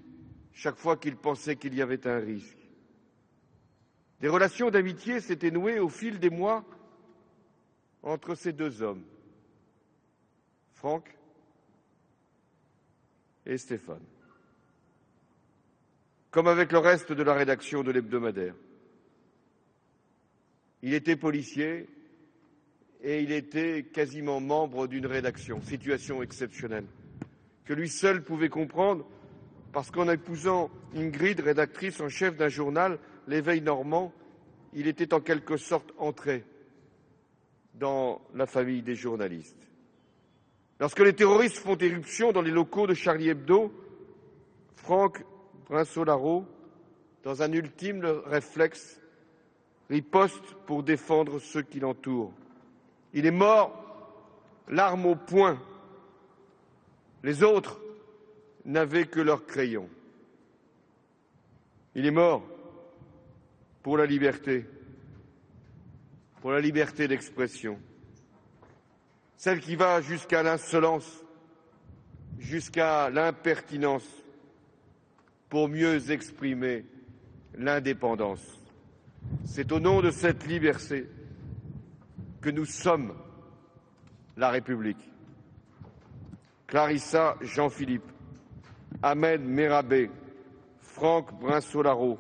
chaque fois qu'il pensait qu'il y avait un risque. Des relations d'amitié s'étaient nouées au fil des mois entre ces deux hommes, Franck et Stéphane, comme avec le reste de la rédaction de l'hebdomadaire. Il était policier et il était quasiment membre d'une rédaction, situation exceptionnelle, que lui seul pouvait comprendre parce qu'en épousant Ingrid, rédactrice en chef d'un journal, L'Éveil normand, il était en quelque sorte entré dans la famille des journalistes. Lorsque les terroristes font éruption dans les locaux de Charlie Hebdo, Franck Brinsolaro, dans un ultime réflexe, riposte pour défendre ceux qui l'entourent. Il est mort, l'arme au poing. Les autres n'avaient que leur crayon. Il est mort pour la liberté d'expression, celle qui va jusqu'à l'insolence, jusqu'à l'impertinence, pour mieux exprimer l'indépendance. C'est au nom de cette liberté que nous sommes la République. Clarissa Jean-Philippe, Ahmed Merabé, Franck Brinsolaro,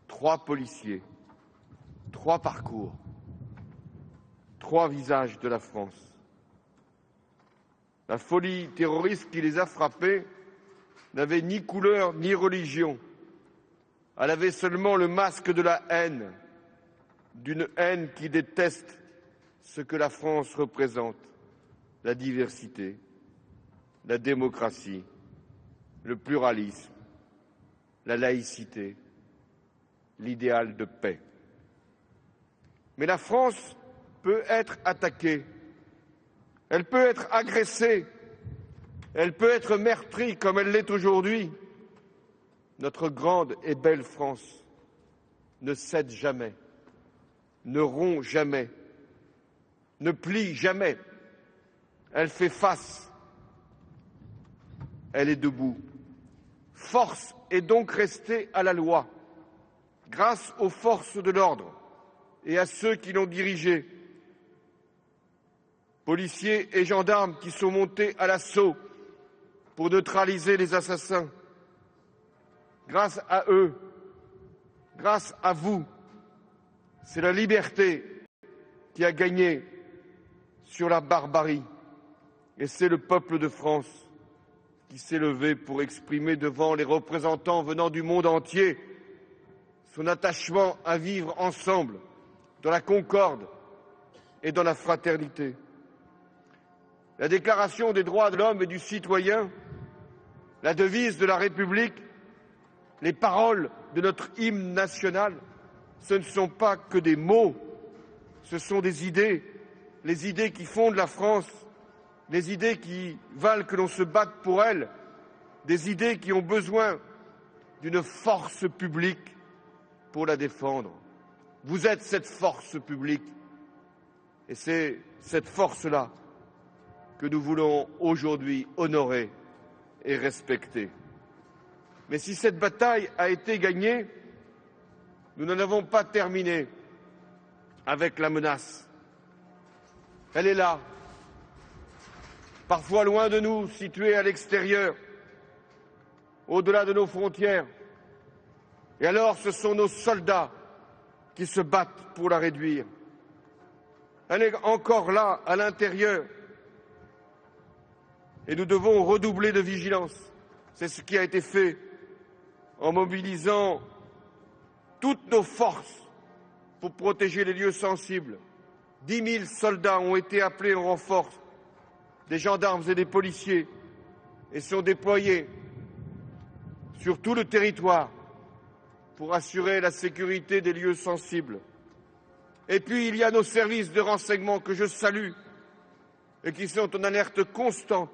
3 policiers, 3 parcours, 3 visages de la France. La folie terroriste qui les a frappés n'avait ni couleur ni religion. Elle avait seulement le masque de la haine, d'une haine qui déteste ce que la France représente, la diversité, la démocratie, le pluralisme, la laïcité, l'idéal de paix. Mais la France peut être attaquée, elle peut être agressée, elle peut être meurtrie comme elle l'est aujourd'hui. Notre grande et belle France ne cède jamais, ne rompt jamais, ne plie jamais. Elle fait face, elle est debout. Force est donc restée à la loi, grâce aux forces de l'ordre et à ceux qui l'ont dirigée. Policiers et gendarmes qui sont montés à l'assaut pour neutraliser les assassins. Grâce à eux, grâce à vous, c'est la liberté qui a gagné sur la barbarie. Et c'est le peuple de France qui s'est levé pour exprimer devant les représentants venant du monde entier son attachement à vivre ensemble, dans la concorde et dans la fraternité. La Déclaration des droits de l'homme et du citoyen, la devise de la République, les paroles de notre hymne national, ce ne sont pas que des mots, ce sont des idées, les idées qui fondent la France, les idées qui valent que l'on se batte pour elles, des idées qui ont besoin d'une force publique pour la défendre. Vous êtes cette force publique et c'est cette force-là que nous voulons aujourd'hui honorer et respecter. Mais si cette bataille a été gagnée, nous n'en avons pas terminé avec la menace. Elle est là, parfois loin de nous, située à l'extérieur, au-delà de nos frontières. Et alors, ce sont nos soldats qui se battent pour la réduire. Elle est encore là, à l'intérieur. Et nous devons redoubler de vigilance. C'est ce qui a été fait en mobilisant toutes nos forces pour protéger les lieux sensibles. 10 000 soldats ont été appelés en renfort, des gendarmes et des policiers, et sont déployés sur tout le territoire pour assurer la sécurité des lieux sensibles. Et puis il y a nos services de renseignement que je salue et qui sont en alerte constante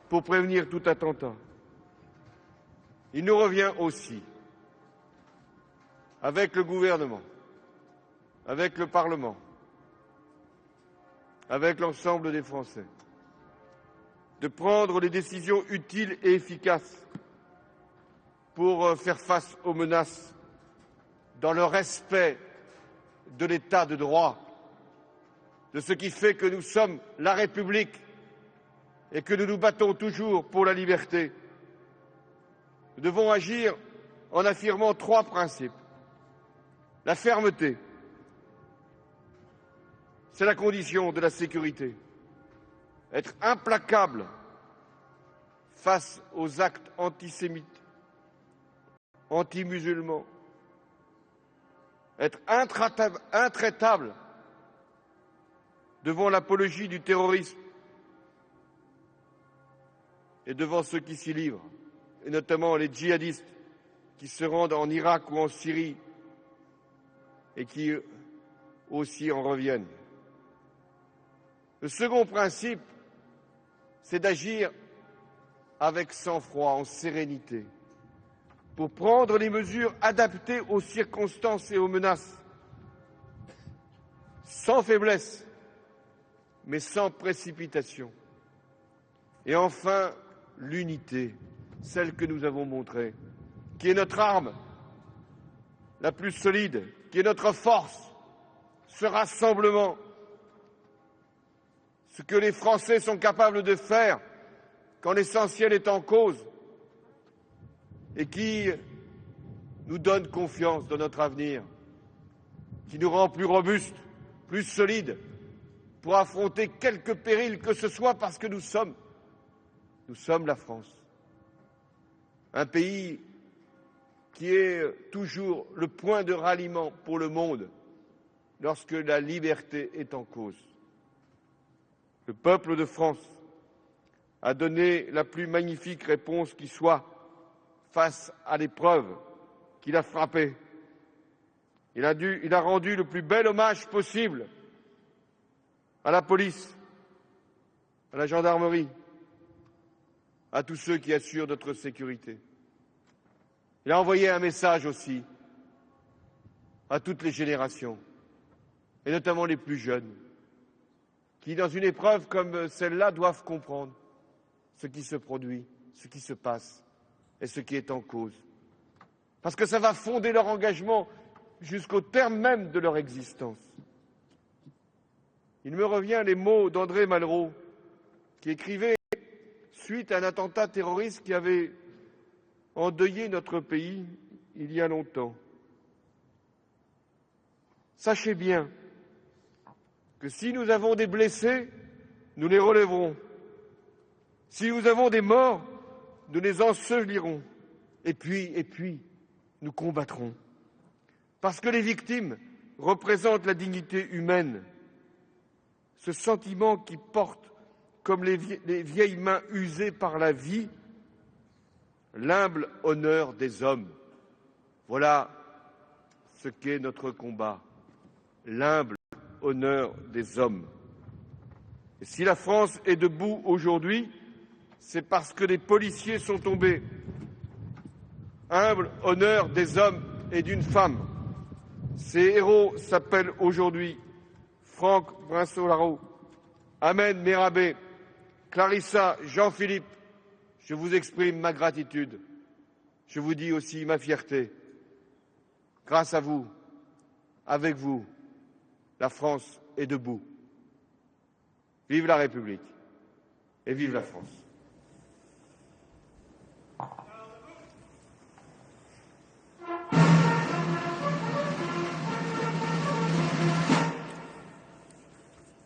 pour prévenir tout attentat. Il nous revient aussi, avec le gouvernement, avec le Parlement, avec l'ensemble des Français, de prendre les décisions utiles et efficaces pour faire face aux menaces dans le respect de l'état de droit, de ce qui fait que nous sommes la République et que nous nous battons toujours pour la liberté. Nous devons agir en affirmant 3 principes. La fermeté, C'est la condition de la sécurité. Être implacable face aux actes antisémites, anti-musulmans. Être intraitable devant l'apologie du terrorisme et devant ceux qui s'y livrent, et notamment les djihadistes qui se rendent en Irak ou en Syrie et qui aussi en reviennent. Le second principe, c'est d'agir avec sang-froid, en sérénité, pour prendre les mesures adaptées aux circonstances et aux menaces, sans faiblesse, mais sans précipitation. Et enfin, l'unité, celle que nous avons montrée, qui est notre arme la plus solide, qui est notre force, ce rassemblement, ce que les Français sont capables de faire quand l'essentiel est en cause et qui nous donne confiance dans notre avenir, qui nous rend plus robustes, plus solides pour affronter quelque péril que ce soit parce que nous sommes la France. Un pays qui est toujours le point de ralliement pour le monde lorsque la liberté est en cause. Le peuple de France a donné la plus magnifique réponse qui soit face à l'épreuve qui l'a frappé. Il a rendu le plus bel hommage possible à la police, à la gendarmerie, à tous ceux qui assurent notre sécurité. Il a envoyé un message aussi à toutes les générations, et notamment les plus jeunes, qui, dans une épreuve comme celle-là, doivent comprendre ce qui se produit, ce qui se passe et ce qui est en cause. Parce que ça va fonder leur engagement jusqu'au terme même de leur existence. Il me revient les mots d'André Malraux, qui écrivait suite à un attentat terroriste qui avait endeuillé notre pays il y a longtemps. Sachez bien que si nous avons des blessés, nous les relèverons. Si nous avons des morts, nous les ensevelirons. Et puis, nous combattrons. Parce que les victimes représentent la dignité humaine, ce sentiment qui porte, comme les vieilles mains usées par la vie, l'humble honneur des hommes. Voilà ce qu'est notre combat, l'humble honneur des hommes. Et si la France est debout aujourd'hui, c'est parce que des policiers sont tombés. Humble honneur des hommes et d'une femme. Ces héros s'appellent aujourd'hui Franck Brinsolaro, Ahmed Merabé, Clarissa, Jean-Philippe. Je vous exprime ma gratitude. Je vous dis aussi ma fierté. Grâce à vous, avec vous, la France est debout. Vive la République et vive la France.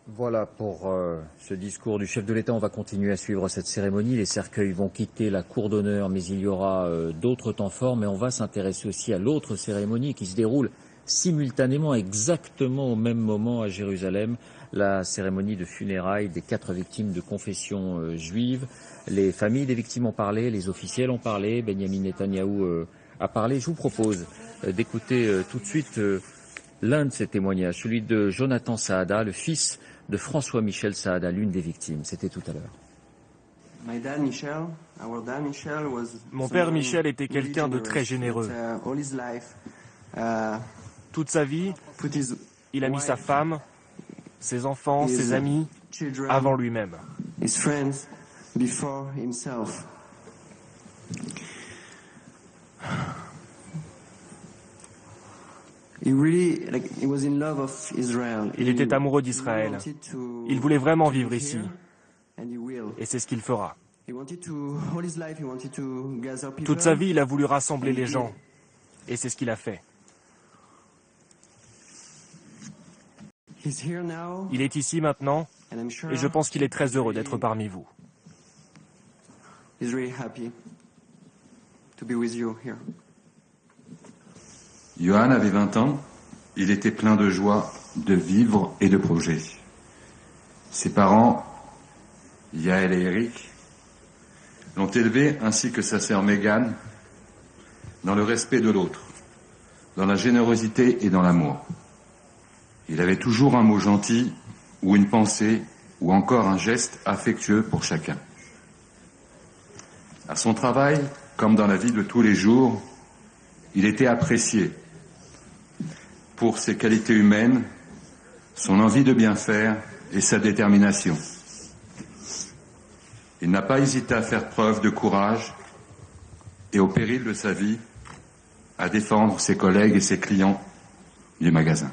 Voilà pour ce discours du chef de l'État. On va continuer à suivre cette cérémonie. Les cercueils vont quitter la cour d'honneur, mais il y aura d'autres temps forts. Mais on va s'intéresser aussi à l'autre cérémonie qui se déroule simultanément, exactement au même moment à Jérusalem, la cérémonie de funérailles des 4 victimes de confession juive. Les familles des victimes ont parlé, les officiels ont parlé, Benjamin Netanyahou a parlé. Je vous propose d'écouter tout de suite l'un de ces témoignages, celui de Jonathan Saada, le fils de François-Michel Saada, l'une des victimes. C'était tout à l'heure. Mon père Michel était quelqu'un de très généreux. Toute sa vie, il a mis sa femme, ses enfants, ses amis avant lui-même. Il était amoureux d'Israël. Il voulait vraiment vivre ici. Et c'est ce qu'il fera. Toute sa vie, il a voulu rassembler les gens. Et c'est ce qu'il a fait. Il est ici maintenant et je pense qu'il est très heureux d'être parmi vous. Johan avait 20 ans, il était plein de joie, de vivre et de projets. Ses parents, Yael et Eric, l'ont élevé ainsi que sa sœur Megan dans le respect de l'autre, dans la générosité et dans l'amour. Il avait toujours un mot gentil ou une pensée ou encore un geste affectueux pour chacun. À son travail, comme dans la vie de tous les jours, il était apprécié pour ses qualités humaines, son envie de bien faire et sa détermination. Il n'a pas hésité à faire preuve de courage et, au péril de sa vie, à défendre ses collègues et ses clients du magasin.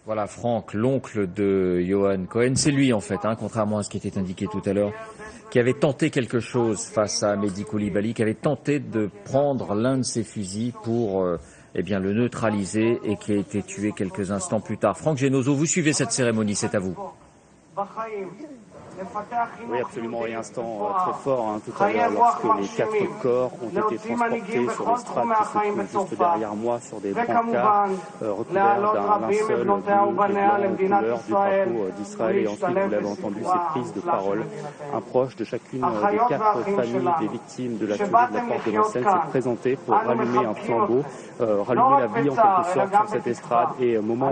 Voilà Franck, l'oncle de Johan Cohen, c'est lui en fait, contrairement à ce qui était indiqué tout à l'heure, qui avait tenté quelque chose face à Mehdi Koulibaly, qui avait tenté de prendre l'un de ses fusils pour le neutraliser et qui a été tué quelques instants plus tard. Franck Genozo, vous suivez cette cérémonie, c'est à vous. Oui, absolument, et instant très fort tout à l'heure lorsque les 4 corps ont été transportés sur l'estrade qui se trouve juste derrière moi sur des brancards recouverts d'un linceul bleu et blanc aux couleurs du drapeau d'Israël. Et ensuite, vous l'avez entendu, ces prises de parole. Un proche de chacune des 4 familles des victimes de la tuerie de la porte de Vincennes s'est présenté pour rallumer un flambeau, rallumer la vie en quelque sorte sur cette estrade. Et moment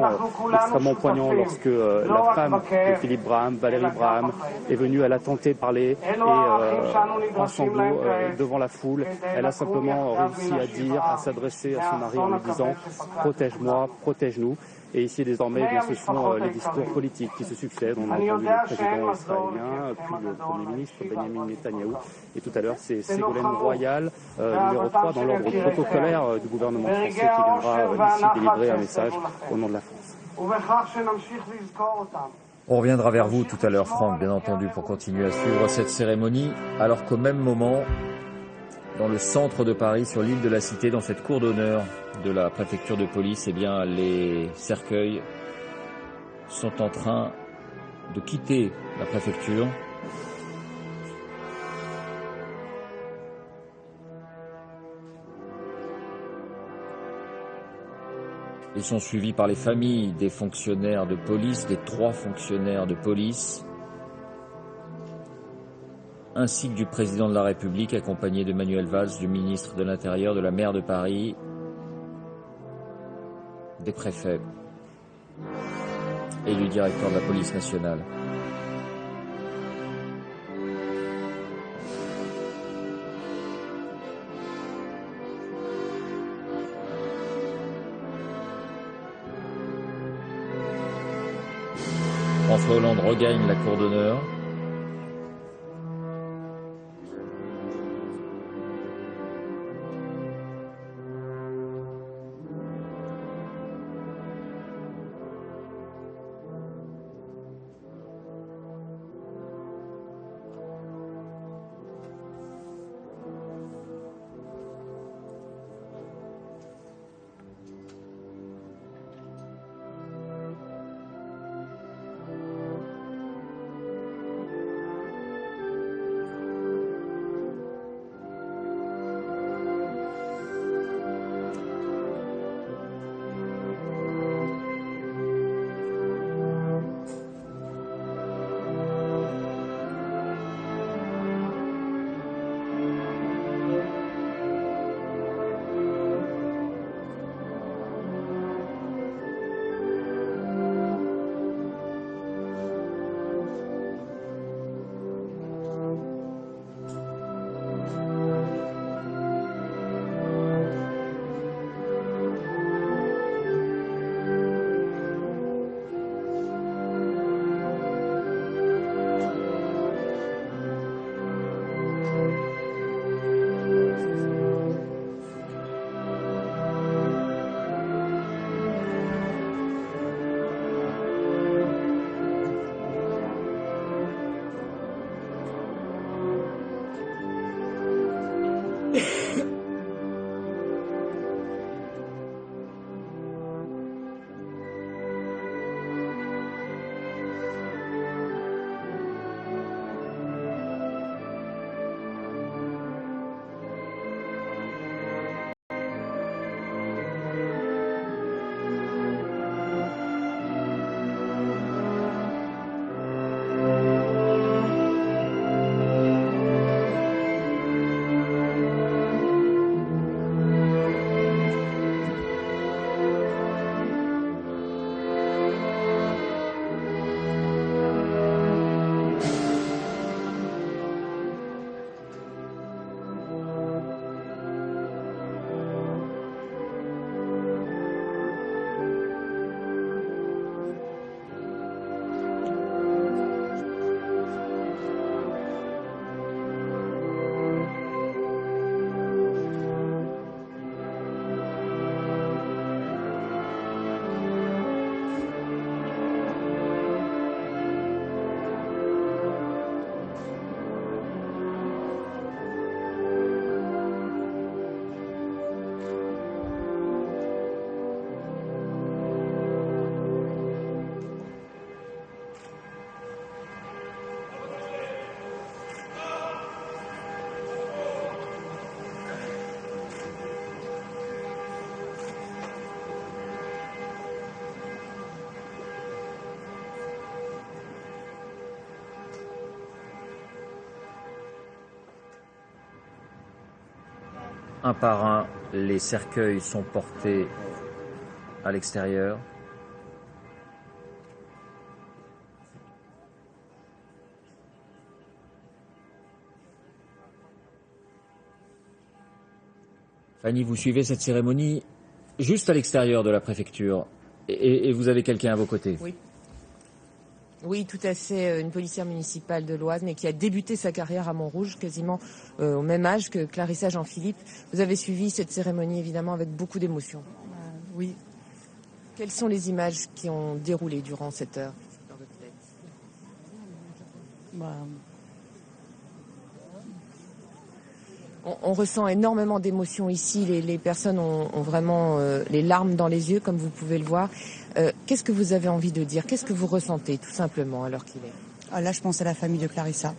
extrêmement poignant lorsque la femme de Philippe Braham, Valérie Braham, est venue, elle a tenté de parler et en sanglots devant la foule, elle a simplement réussi à dire, à s'adresser à son mari en lui disant « protège-moi, protège-nous ». Et ici, désormais, ce sont les discours politiques qui se succèdent. On a entendu le président israélien, puis le Premier ministre Benjamin Netanyahou. Et tout à l'heure, c'est Ségolène Royal, numéro 3 dans l'ordre protocolaire du gouvernement français, qui viendra ici délivrer un message au nom de la France. On reviendra vers vous tout à l'heure, Franck, bien entendu, pour continuer à suivre cette cérémonie, alors qu'au même moment, dans le centre de Paris, sur l'île de la Cité, dans cette cour d'honneur de la préfecture de police, les cercueils sont en train de quitter la préfecture. Ils sont suivis par les familles des fonctionnaires de police, des 3 fonctionnaires de police, ainsi que du président de la République, accompagné de Manuel Valls, du ministre de l'Intérieur, de la maire de Paris, des préfets et du directeur de la police nationale. François Hollande regagne la cour d'honneur. Un par un, les cercueils sont portés à l'extérieur. Fanny, vous suivez cette cérémonie juste à l'extérieur de la préfecture et vous avez quelqu'un à vos côtés. Oui. Oui, tout à fait. Une policière municipale de l'Oise, mais qui a débuté sa carrière à Montrouge, quasiment au même âge que Clarissa Jean-Philippe. Vous avez suivi cette cérémonie, évidemment, avec beaucoup d'émotion. Oui. Quelles sont les images qui ont déroulé durant cette heure dans votre tête? On ressent énormément d'émotions ici. Les personnes ont vraiment les larmes dans les yeux, comme vous pouvez le voir. Qu'est-ce que vous avez envie de dire? Qu'est-ce que vous ressentez, tout simplement, à l'heure qu'il est? Là, je pense à la famille de Clarissa.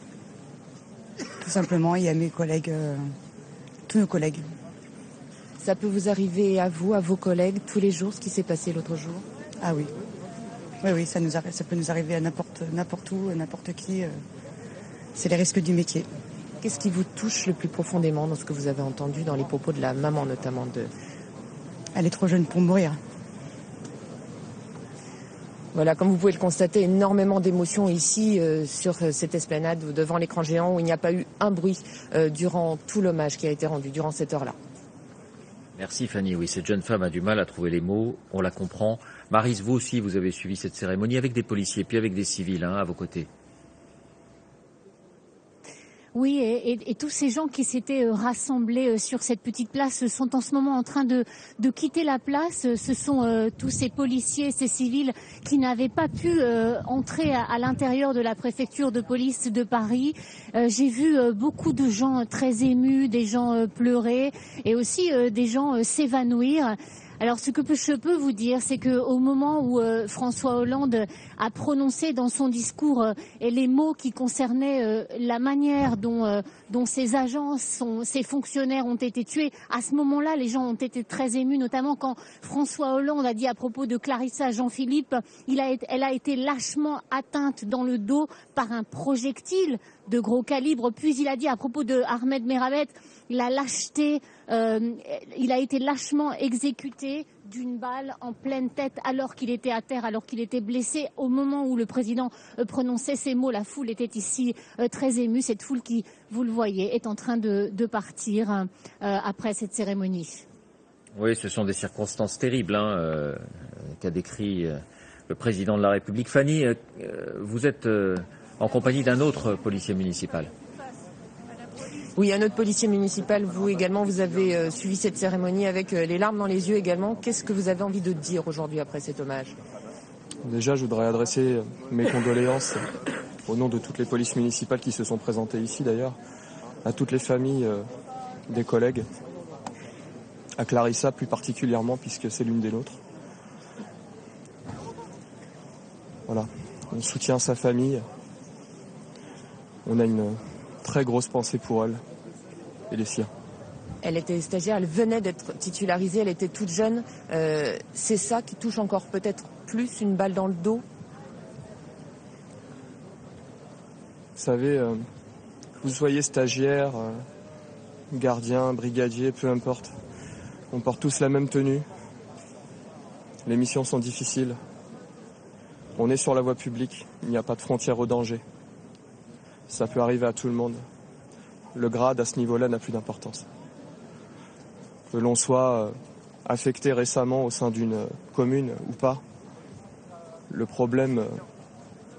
Tout simplement, et à mes collègues, tous nos collègues. Ça peut vous arriver à vous, à vos collègues, tous les jours, ce qui s'est passé l'autre jour? Ah oui. Oui, ça peut nous arriver à n'importe où, à n'importe qui. C'est les risques du métier. Qu'est-ce qui vous touche le plus profondément dans ce que vous avez entendu, dans les propos de la maman notamment de... Elle est trop jeune pour mourir. Voilà, comme vous pouvez le constater, énormément d'émotions ici sur cette esplanade devant l'écran géant où il n'y a pas eu un bruit durant tout l'hommage qui a été rendu durant cette heure-là. Merci Fanny. Oui, cette jeune femme a du mal à trouver les mots, on la comprend. Maryse, vous aussi, vous avez suivi cette cérémonie avec des policiers, puis avec des civils à vos côtés. Oui, et tous ces gens qui s'étaient rassemblés sur cette petite place sont en ce moment en train de quitter la place. Ce sont tous ces policiers, ces civils qui n'avaient pas pu entrer à l'intérieur de la préfecture de police de Paris. J'ai vu beaucoup de gens très émus, des gens pleurer et aussi des gens s'évanouir. Alors, ce que je peux vous dire, c'est qu'au moment où François Hollande a prononcé dans son discours les mots qui concernaient la manière dont ses agents, ses fonctionnaires ont été tués, à ce moment-là, les gens ont été très émus, notamment quand François Hollande a dit à propos de Clarissa Jean-Philippe, elle a été lâchement atteinte dans le dos par un projectile de gros calibre. Puis il a dit à propos de Ahmed Merabet, la lâcheté, il a été lâchement exécuté d'une balle en pleine tête alors qu'il était à terre, alors qu'il était blessé. Au moment où le président prononçait ces mots, la foule était ici très émue. Cette foule qui, vous le voyez, est en train de partir après cette cérémonie. Oui, ce sont des circonstances terribles qu'a décrit le président de la République. Fanny, vous êtes en compagnie d'un autre policier municipal. Oui, un autre policier municipal, vous également, vous avez suivi cette cérémonie avec les larmes dans les yeux également. Qu'est-ce que vous avez envie de dire aujourd'hui après cet hommage? Déjà, je voudrais adresser mes condoléances au nom de toutes les polices municipales qui se sont présentées ici d'ailleurs, à toutes les familles des collègues, à Clarissa plus particulièrement puisque c'est l'une des nôtres. Voilà, on soutient sa famille, on a une très grosse pensée pour elle et les siens. Elle était stagiaire, elle venait d'être titularisée, elle était toute jeune. C'est ça qui touche encore peut-être plus, une balle dans le dos? Vous savez, que vous soyez stagiaire, gardien, brigadier, peu importe, on porte tous la même tenue. Les missions sont difficiles. On est sur la voie publique, il n'y a pas de frontière au danger. Ça peut arriver à tout le monde. Le grade, à ce niveau-là, n'a plus d'importance. Que l'on soit affecté récemment au sein d'une commune ou pas, le problème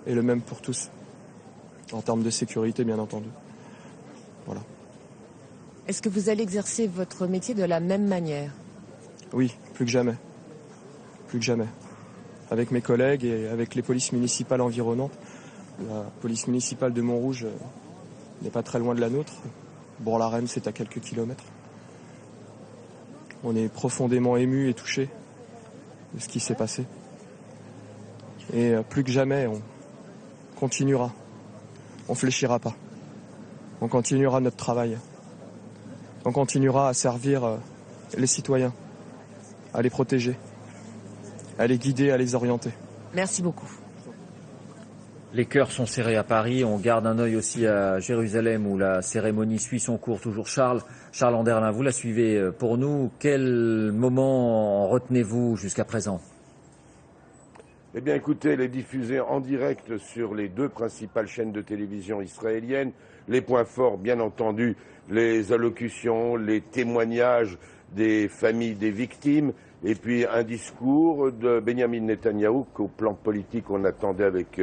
est le même pour tous. En termes de sécurité, bien entendu. Voilà. Est-ce que vous allez exercer votre métier de la même manière? Oui, plus que jamais. Plus que jamais. Avec mes collègues et avec les polices municipales environnantes. La police municipale de Montrouge n'est pas très loin de la nôtre. Bourg-la-Reine, c'est à quelques kilomètres. On est profondément émus et touchés de ce qui s'est passé. Et plus que jamais, on continuera. On fléchira pas. On continuera notre travail. On continuera à servir les citoyens, à les protéger, à les guider, à les orienter. Merci beaucoup. Les cœurs sont serrés à Paris. On garde un œil aussi à Jérusalem où la cérémonie suit son cours. Toujours Charles, Charles Anderlin, vous la suivez pour nous. Quel moment en retenez-vous jusqu'à présent? Eh bien, écoutez, elle est diffusée en direct sur les 2 principales chaînes de télévision israéliennes. Les points forts, bien entendu, les allocutions, les témoignages des familles des victimes, et puis un discours de Benjamin Netanyahou qu'au plan politique on attendait avec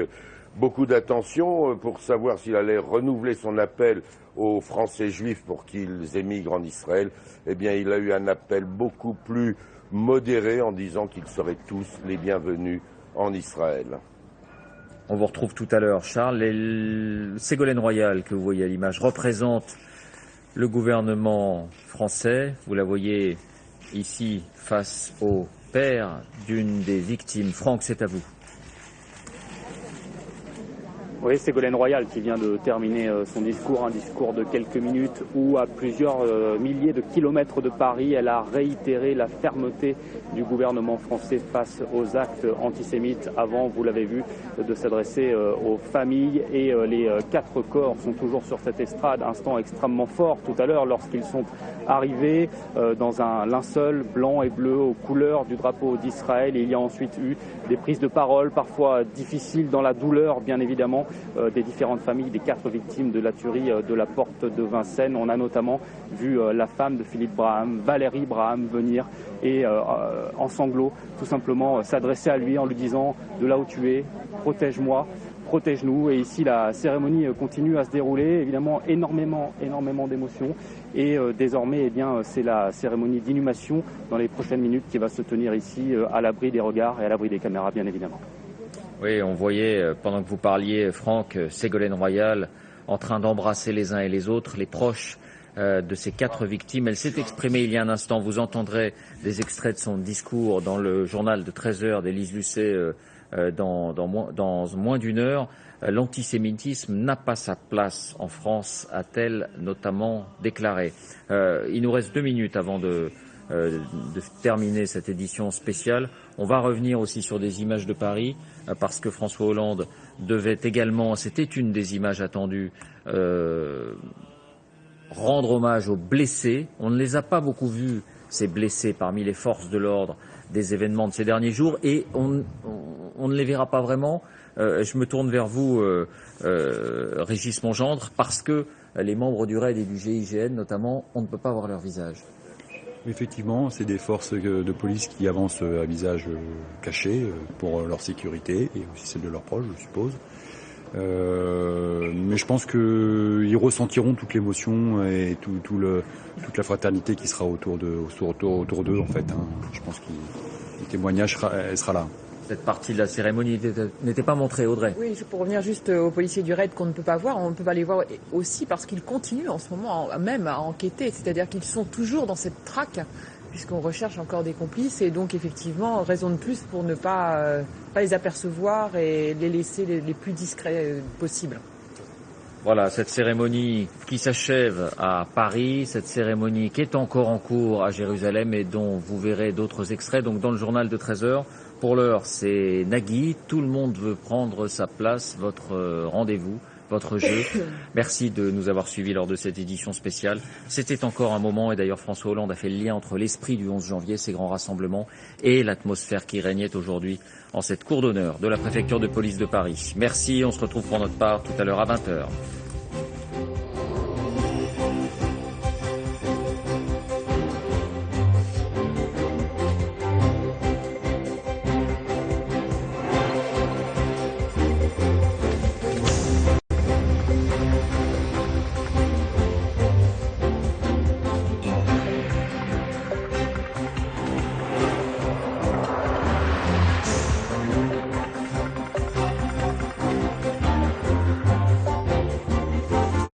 beaucoup d'attention pour savoir s'il allait renouveler son appel aux Français juifs pour qu'ils émigrent en Israël. Eh bien, il a eu un appel beaucoup plus modéré en disant qu'ils seraient tous les bienvenus en Israël. On vous retrouve tout à l'heure, Charles. Ségolène Royal, que vous voyez à l'image, représente le gouvernement français. Vous la voyez ici face au père d'une des victimes. Franck, c'est à vous. Oui, Ségolène Royal qui vient de terminer son discours, un discours de quelques minutes où à plusieurs milliers de kilomètres de Paris, elle a réitéré la fermeté du gouvernement français face aux actes antisémites avant, vous l'avez vu, de s'adresser aux familles et les 4 corps sont toujours sur cette estrade. Instant extrêmement fort tout à l'heure lorsqu'ils sont arrivés dans un linceul blanc et bleu aux couleurs du drapeau d'Israël. Et il y a ensuite eu des prises de parole parfois difficiles dans la douleur, bien évidemment, des différentes familles des 4 victimes de la tuerie de la porte de Vincennes. On a notamment vu la femme de Philippe Braham, Valérie Braham, venir et en sanglots tout simplement s'adresser à lui en lui disant « de là où tu es, protège-moi ». Protège-nous. Et ici, la cérémonie continue à se dérouler. Évidemment, énormément d'émotions. Et désormais, eh bien, c'est la cérémonie d'inhumation dans les prochaines minutes qui va se tenir ici, à l'abri des regards et à l'abri des caméras, bien évidemment. Oui, on voyait, pendant que vous parliez, Franck, Ségolène Royal, en train d'embrasser les uns et les autres, les proches de ces 4 victimes. Elle s'est exprimée il y a un instant. Vous entendrez des extraits de son discours dans le journal de 13h d'Élise Lucet dans moins d'une heure. L'antisémitisme n'a pas sa place en France, a-t-elle notamment déclaré. Il nous reste 2 minutes avant de terminer cette édition spéciale. On va revenir aussi sur des images de Paris, parce que François Hollande devait également, c'était une des images attendues, rendre hommage aux blessés. On ne les a pas beaucoup vus, ces blessés, parmi les forces de l'ordre des événements de ces derniers jours, et on ne les verra pas vraiment. Je me tourne vers vous, Régis Mongendre, parce que les membres du RAID et du GIGN, notamment, on ne peut pas voir leur visage. Effectivement, c'est des forces de police qui avancent à visage caché pour leur sécurité et aussi celle de leurs proches, je suppose. Mais je pense qu'ils ressentiront toute l'émotion et toute la fraternité qui sera autour d'eux, en fait. Je pense que le témoignage sera là. Cette partie de la cérémonie n'était pas montrée, Audrey. Oui, pour revenir juste aux policiers du RAID qu'on ne peut pas voir, on ne peut pas les voir aussi parce qu'ils continuent en ce moment même à enquêter, c'est-à-dire qu'ils sont toujours dans cette traque puisqu'on recherche encore des complices et donc effectivement raison de plus pour ne pas les apercevoir et les laisser les plus discrets possibles. Voilà, cette cérémonie qui s'achève à Paris, cette cérémonie qui est encore en cours à Jérusalem et dont vous verrez d'autres extraits donc dans le journal de 13h. Pour l'heure, c'est Nagui. Tout le monde veut prendre sa place, votre rendez-vous, votre jeu. Merci de nous avoir suivis lors de cette édition spéciale. C'était encore un moment, et d'ailleurs François Hollande a fait le lien entre l'esprit du 11 janvier, ces grands rassemblements, et l'atmosphère qui régnait aujourd'hui en cette cour d'honneur de la préfecture de police de Paris. Merci, on se retrouve pour notre part tout à l'heure à 20h.